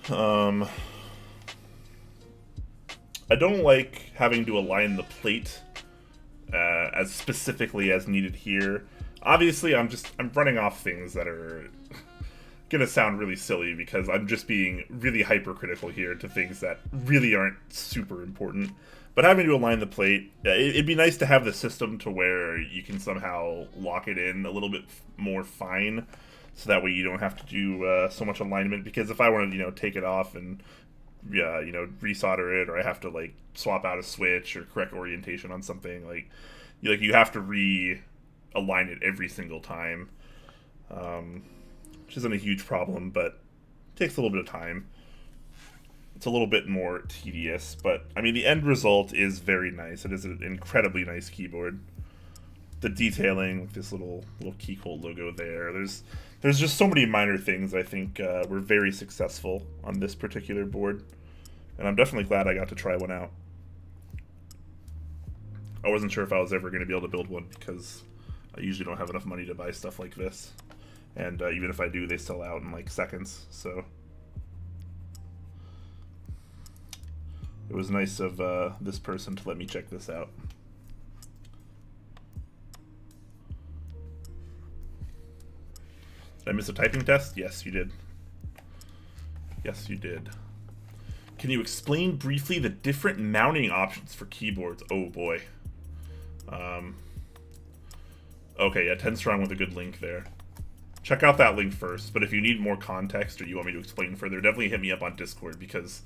I don't like having to align the plate as specifically as needed here. Obviously, I'm running off things that are gonna sound really silly because I'm just being really hypercritical here to things that really aren't super important. But having to align the plate, it'd be nice to have the system to where you can somehow lock it in a little bit more fine, so that way you don't have to do so much alignment. Because if I want to, take it off and resolder it, or I have to like swap out a switch or correct orientation on something, like you have to align it every single time, which isn't a huge problem, but it takes a little bit of time. It's a little bit more tedious, but I mean the end result is very nice. It is an incredibly nice keyboard. The detailing with this little Keycult logo there. There's just so many minor things I think were very successful on this particular board, and I'm definitely glad I got to try one out. I wasn't sure if I was ever going to be able to build one because I usually don't have enough money to buy stuff like this, and even if I do, they sell out in like seconds. So it was nice of this person to let me check this out. Did I miss a typing test? Yes, you did. Yes, you did. Can you explain briefly the different mounting options for keyboards? Oh boy. Okay, yeah, 10 Strong with a good link there. Check out that link first, but if you need more context or you want me to explain further, definitely hit me up on Discord, because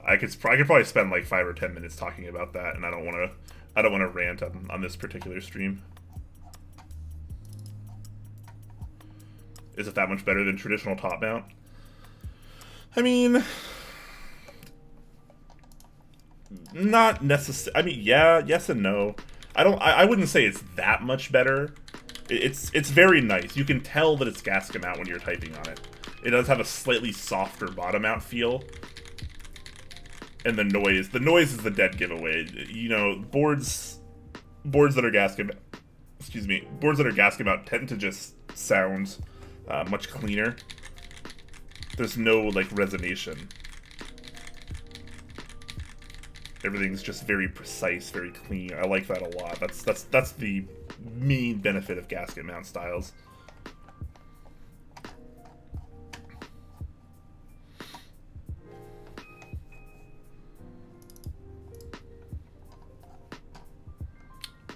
I could probably spend like 5 or 10 minutes talking about that, and I don't want to rant on this particular stream. Is it that much better than traditional top mount? I mean, not necessarily. I mean, yeah, yes and no. I wouldn't say it's that much better. It's very nice. You can tell that it's gasket mount when you're typing on it. It does have a slightly softer bottom mount feel. And the noise is the dead giveaway. Boards that are gasket mount tend to just sound much cleaner. There's no like resonation. Everything's just very precise, very clean. I like that a lot. That's the main benefit of gasket mount styles.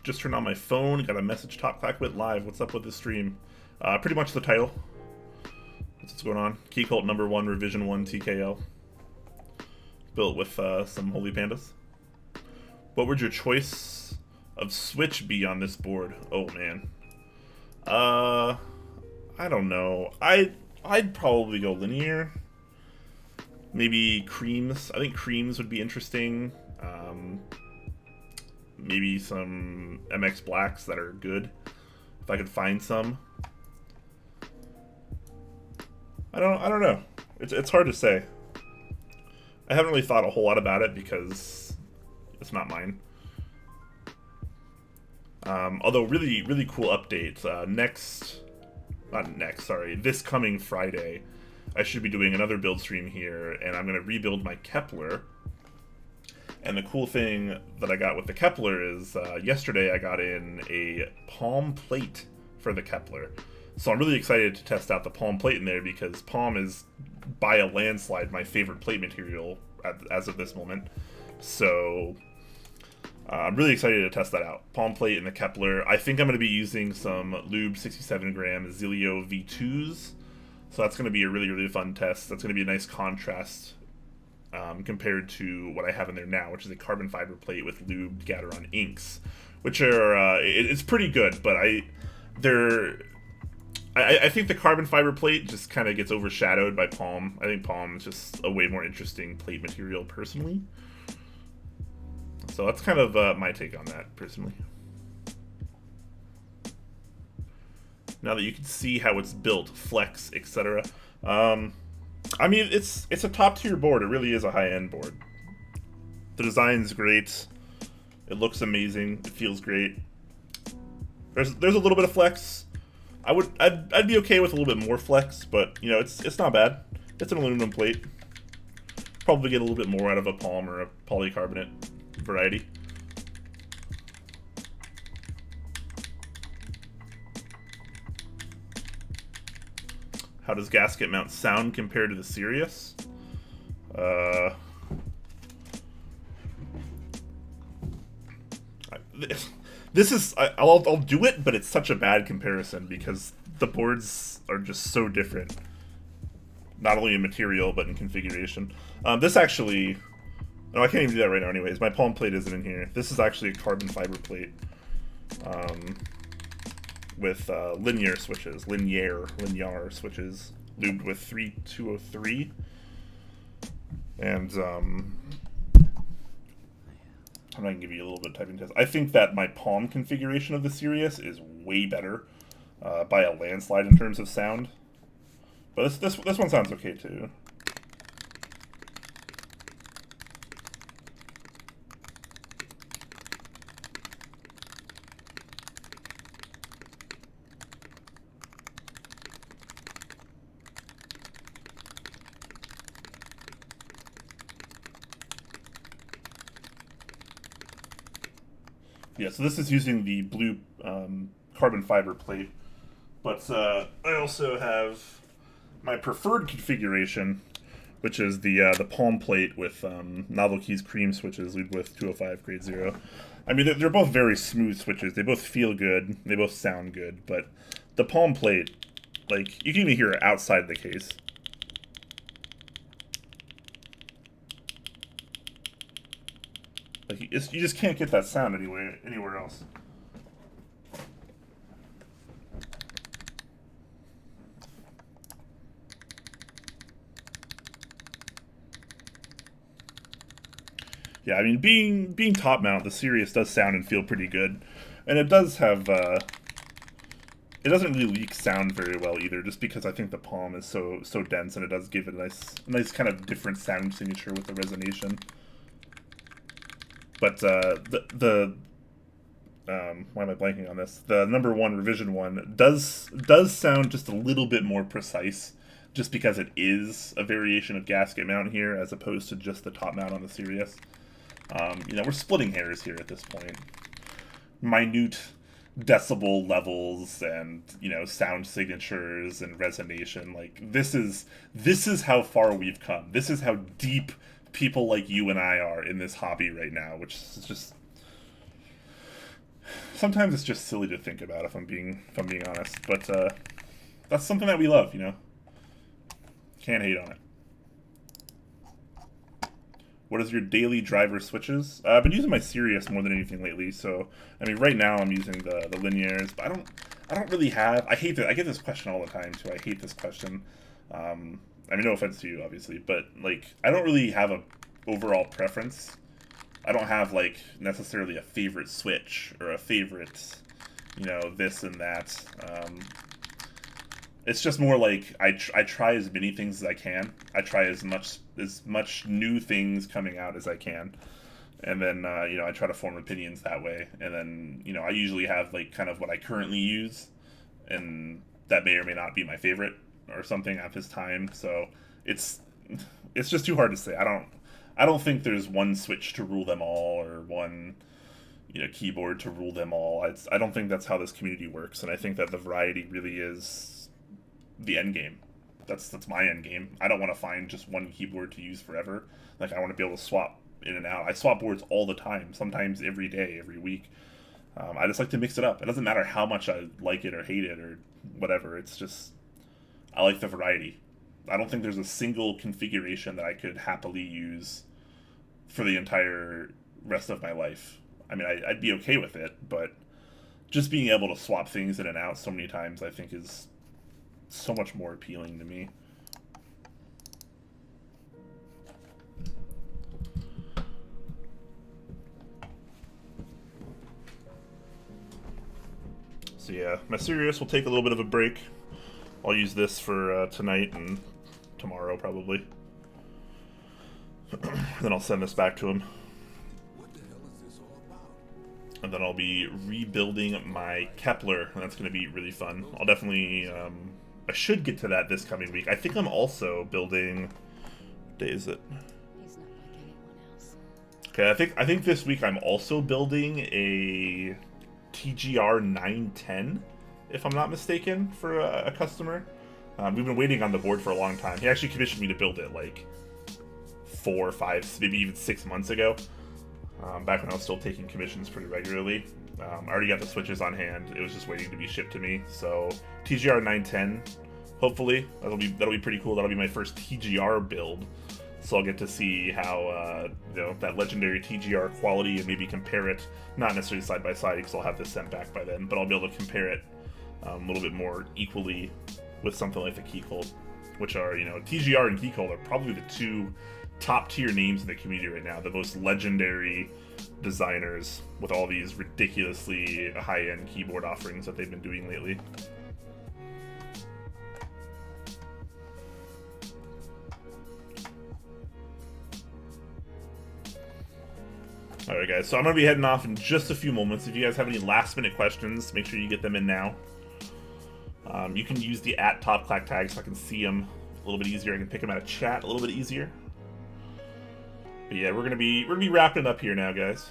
Just turned on my phone, got a message, Top Clack went live. What's up with the stream? Pretty much the title. That's what's going on. Keycult No.1 Rev.1 TKL. Built with some Holy Pandas. What would your choice of switch be on this board? Oh man. I don't know. I'd probably go linear. Maybe creams. I think creams would be interesting. Maybe some MX blacks that are good, if I could find some. I don't know. It's hard to say. I haven't really thought a whole lot about it because it's not mine. Although really cool update. This coming Friday, I should be doing another build stream here, and I'm going to rebuild my Kepler. And the cool thing that I got with the Kepler is yesterday I got in a palm plate for the Kepler. So I'm really excited to test out the palm plate in there because palm is, by a landslide, my favorite plate material as of this moment. So I'm really excited to test that out. Palm plate in the Kepler. I think I'm going to be using some lube 67 gram Zilio V2s. So that's going to be a really, really fun test. That's going to be a nice contrast compared to what I have in there now, which is a carbon fiber plate with lubed Gateron inks, which are it's pretty good, but I think the carbon fiber plate just kind of gets overshadowed by palm. I think palm is just a way more interesting plate material personally. So that's kind of my take on that personally. Now that you can see how it's built, flex, etc. I mean, it's a top-tier board. It really is a high-end board. The design's great. It looks amazing. It feels great. There's a little bit of flex. I'd be okay with a little bit more flex, but you know, it's not bad. It's an aluminum plate. Probably get a little bit more out of a palm or a polycarbonate variety. How does gasket mount sound compared to the Sirius? This is I'll do it, but it's such a bad comparison because the boards are just so different. Not only in material but in configuration. This actually, no, I can't even do that right now. Anyways, my palm plate isn't in here. This is actually a carbon fiber plate. With linear switches, linear switches, lubed with 3203, and I'm gonna give you a little bit of typing test. I think that my palm configuration of the Sirius is way better by a landslide in terms of sound, but this one sounds okay too. Yeah, so this is using the blue carbon fiber plate, but I also have my preferred configuration, which is the palm plate with Novel Keys cream switches with 205 grade 0. I mean, they're both very smooth switches. They both feel good. They both sound good, but the palm plate, like, you can even hear it outside the case. Like, you just can't get that sound anywhere else. Yeah, I mean, being top mount, the Sirius does sound and feel pretty good, and it does have it doesn't really leak sound very well either, just because I think the palm is so dense, and it does give it a nice kind of different sound signature with the resonation. But why am I blanking on this? The #1 revision 1 does sound just a little bit more precise, just because it is a variation of gasket mount here as opposed to just the top mount on the Sirius. You know, we're splitting hairs here at this point. Minute decibel levels and, you know, sound signatures and resonation. Like, this is how far we've come. This is how deep people like you and I are in this hobby right now, which is just, sometimes it's just silly to think about if I'm being honest, but that's something that we love, you know. Can't hate on it. What is your daily driver switches? I've been using my Sirius more than anything lately, so I mean, right now I'm using the linears, but I don't really have. I hate that. I get this question all the time too. I hate this question. I mean, no offense to you, obviously, but like, I don't really have a overall preference. I don't have like necessarily a favorite switch or a favorite, you know, this and that. It's just more like I try as many things as I can. I try as much new things coming out as I can, and then you know, I try to form opinions that way. And then, you know, I usually have like kind of what I currently use, and that may or may not be my favorite or something at this time. So it's just too hard to say. I I don't think there's one switch to rule them all or one, you know, keyboard to rule them all. I don't think that's how this community works, and I think that the variety really is the end game. That's my end game. I don't want to find just one keyboard to use forever. Like, I want to be able to swap in and out. I swap boards all the time, sometimes every day, every week. I just like to mix it up. It doesn't matter how much I like it or hate it or whatever. It's just, I like the variety. I don't think there's a single configuration that I could happily use for the entire rest of my life. I mean, I'd be okay with it, but just being able to swap things in and out so many times, I think, is so much more appealing to me. So yeah, my Sirius will take a little bit of a break. I'll use this for tonight and tomorrow, probably. Then I'll send this back to him. What the hell is this all about? And then I'll be rebuilding my Kepler, and that's going to be really fun. I'll definitely, I should get to that this coming week. I think I'm also building, what day is it? He's not like anyone else. Okay, I think this week I'm also building a TGR 910, if I'm not mistaken, for a customer. We've been waiting on the board for a long time. He actually commissioned me to build it like 4, 5, maybe even 6 months ago. Back when I was still taking commissions pretty regularly. I already got the switches on hand. It was just waiting to be shipped to me. So TGR 910, hopefully that'll be pretty cool. That'll be my first TGR build. So I'll get to see how you know, that legendary TGR quality, and maybe compare it, not necessarily side by side because I'll have this sent back by then, but I'll be able to compare it a little bit more equally with something like the Keycult, which are, you know, TGR and Keycult are probably the two top tier names in the community right now, the most legendary designers with all these ridiculously high-end keyboard offerings that they've been doing lately. Alright guys, so I'm going to be heading off in just a few moments. If you guys have any last minute questions, make sure you get them in now. You can use the @TopClack tag so I can see them a little bit easier. I can pick them out of chat a little bit easier. But yeah, we're gonna be wrapping up here now, guys.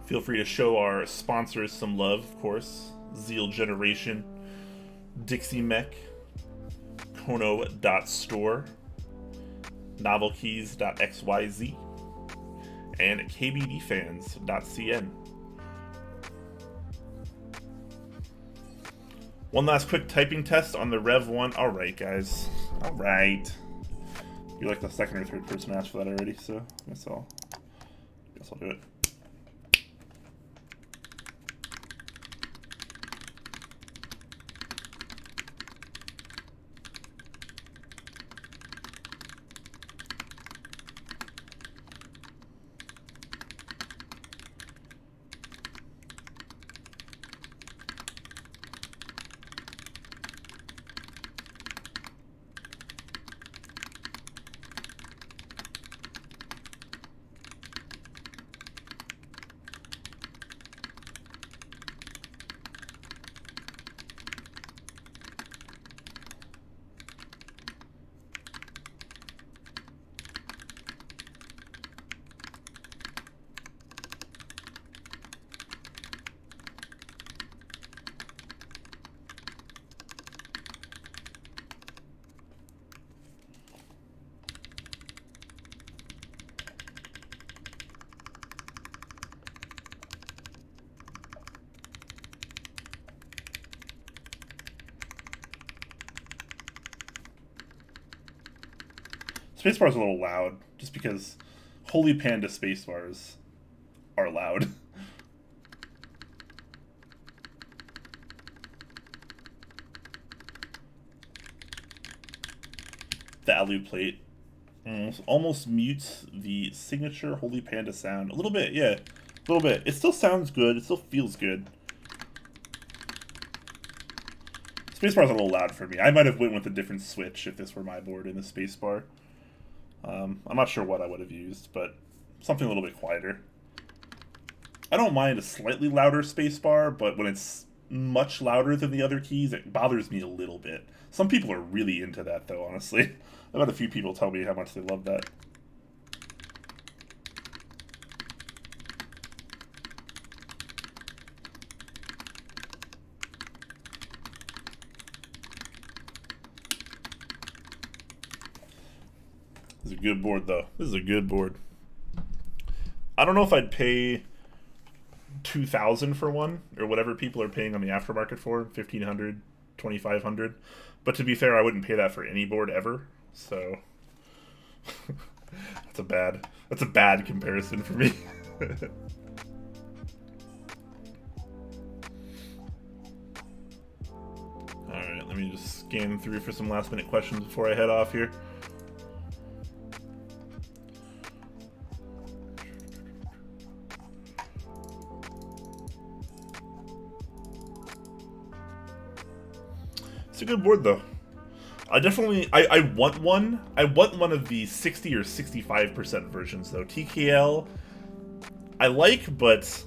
Feel free to show our sponsors some love, of course. Zeal Generation, Dixie Mech, Kono.store, Novelkeys.xyz, and KBDfans.cn. One last quick typing test on the Rev.1. Alright, guys. Alright. You're like the second or third person asked for that already, so I guess I'll do it. Spacebar's a little loud, just because Holy Panda spacebars are loud. The alu plate almost mutes the signature Holy Panda sound. A little bit, yeah. A little bit. It still sounds good. It still feels good. Spacebar's a little loud for me. I might have went with a different switch if this were my board in the spacebar. I'm not sure what I would have used, but something a little bit quieter. I don't mind a slightly louder spacebar, but when it's much louder than the other keys, it bothers me a little bit. Some people are really into that, though, honestly. I've had a few people tell me how much they love that. This is a good board, though. This is a good board. I don't know if I'd pay $2,000 for one, or whatever people are paying on the aftermarket for, $1,500, $2,500. But to be fair, I wouldn't pay that for any board ever. So that's a bad comparison for me. All right, let me just scan through for some last minute questions before I head off here. It's a good board, though. I want one. I want one of the 60 or 65% versions, though. TKL, I like, but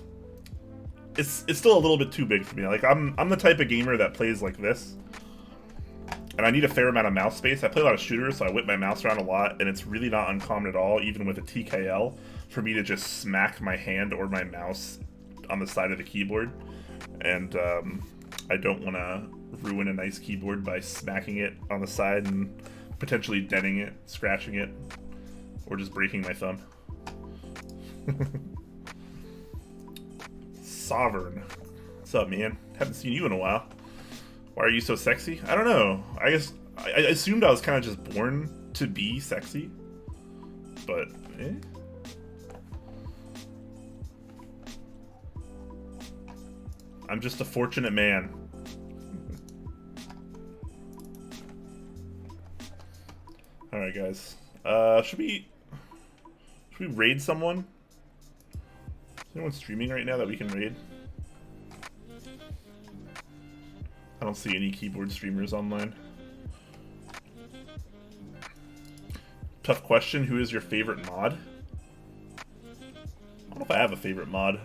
it's still a little bit too big for me. Like, I'm the type of gamer that plays like this, and I need a fair amount of mouse space. I play a lot of shooters, so I whip my mouse around a lot, and it's really not uncommon at all, even with a TKL, for me to just smack my hand or my mouse on the side of the keyboard. And I don't want to ruin a nice keyboard by smacking it on the side and potentially denting it, scratching it, or just breaking my thumb. Sovereign. What's up, man? Haven't seen you in a while. Why are you so sexy? I don't know. I guess I assumed I was kind of just born to be sexy. But, eh? I'm just a fortunate man. Alright, guys. Should we raid someone? Is anyone streaming right now that we can raid? I don't see any keyboard streamers online. Tough question. Who is your favorite mod? I don't know if I have a favorite mod.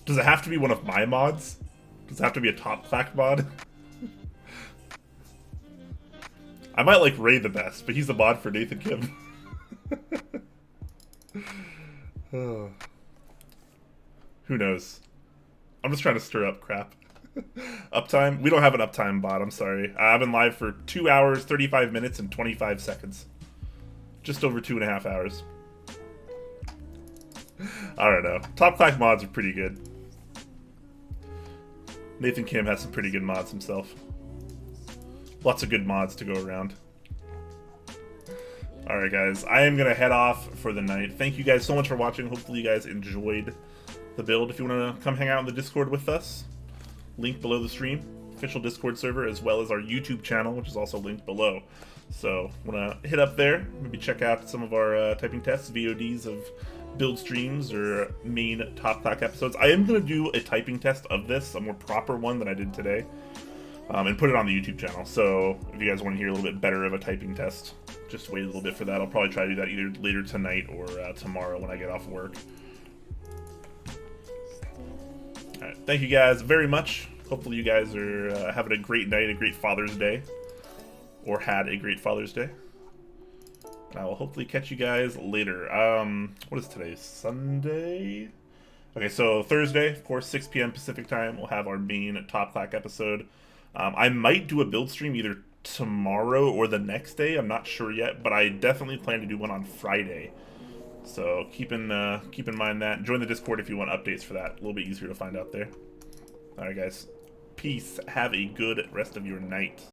Does it have to be one of my mods? Does it have to be a top Clack mod? I might like Ray the best, but he's the mod for Nathan Kim. Who knows? I'm just trying to stir up crap. Uptime? We don't have an uptime bot, I'm sorry. I've been live for 2 hours, 35 minutes, and 25 seconds. Just over 2.5 hours. I don't know. Top Clack mods are pretty good. Nathan Kim has some pretty good mods himself. Lots of good mods to go around. Alright, guys. I am going to head off for the night. Thank you guys so much for watching. Hopefully you guys enjoyed the build. If you want to come hang out in the Discord with us, link below the stream. Official Discord server, as well as our YouTube channel, which is also linked below. So, want to hit up there. Maybe check out some of our typing tests, VODs of build streams or main Top Clack episodes. I am going to do a typing test of this, a more proper one than I did today, and put it on the YouTube channel. So if you guys want to hear a little bit better of a typing test, just wait a little bit for that. I'll probably try to do that either later tonight or tomorrow when I get off work. Alright, thank you guys very much. Hopefully you guys are having a great night, a great Father's Day, or had a great Father's Day. I will hopefully catch you guys later. What is today? Sunday? Okay, so Thursday, of course, 6 p.m. Pacific time, we'll have our main Top Clack episode. I might do a build stream either tomorrow or the next day. I'm not sure yet, but I definitely plan to do one on Friday. So keep in mind that. Join the Discord if you want updates for that. A little bit easier to find out there. All right, guys. Peace. Have a good rest of your night.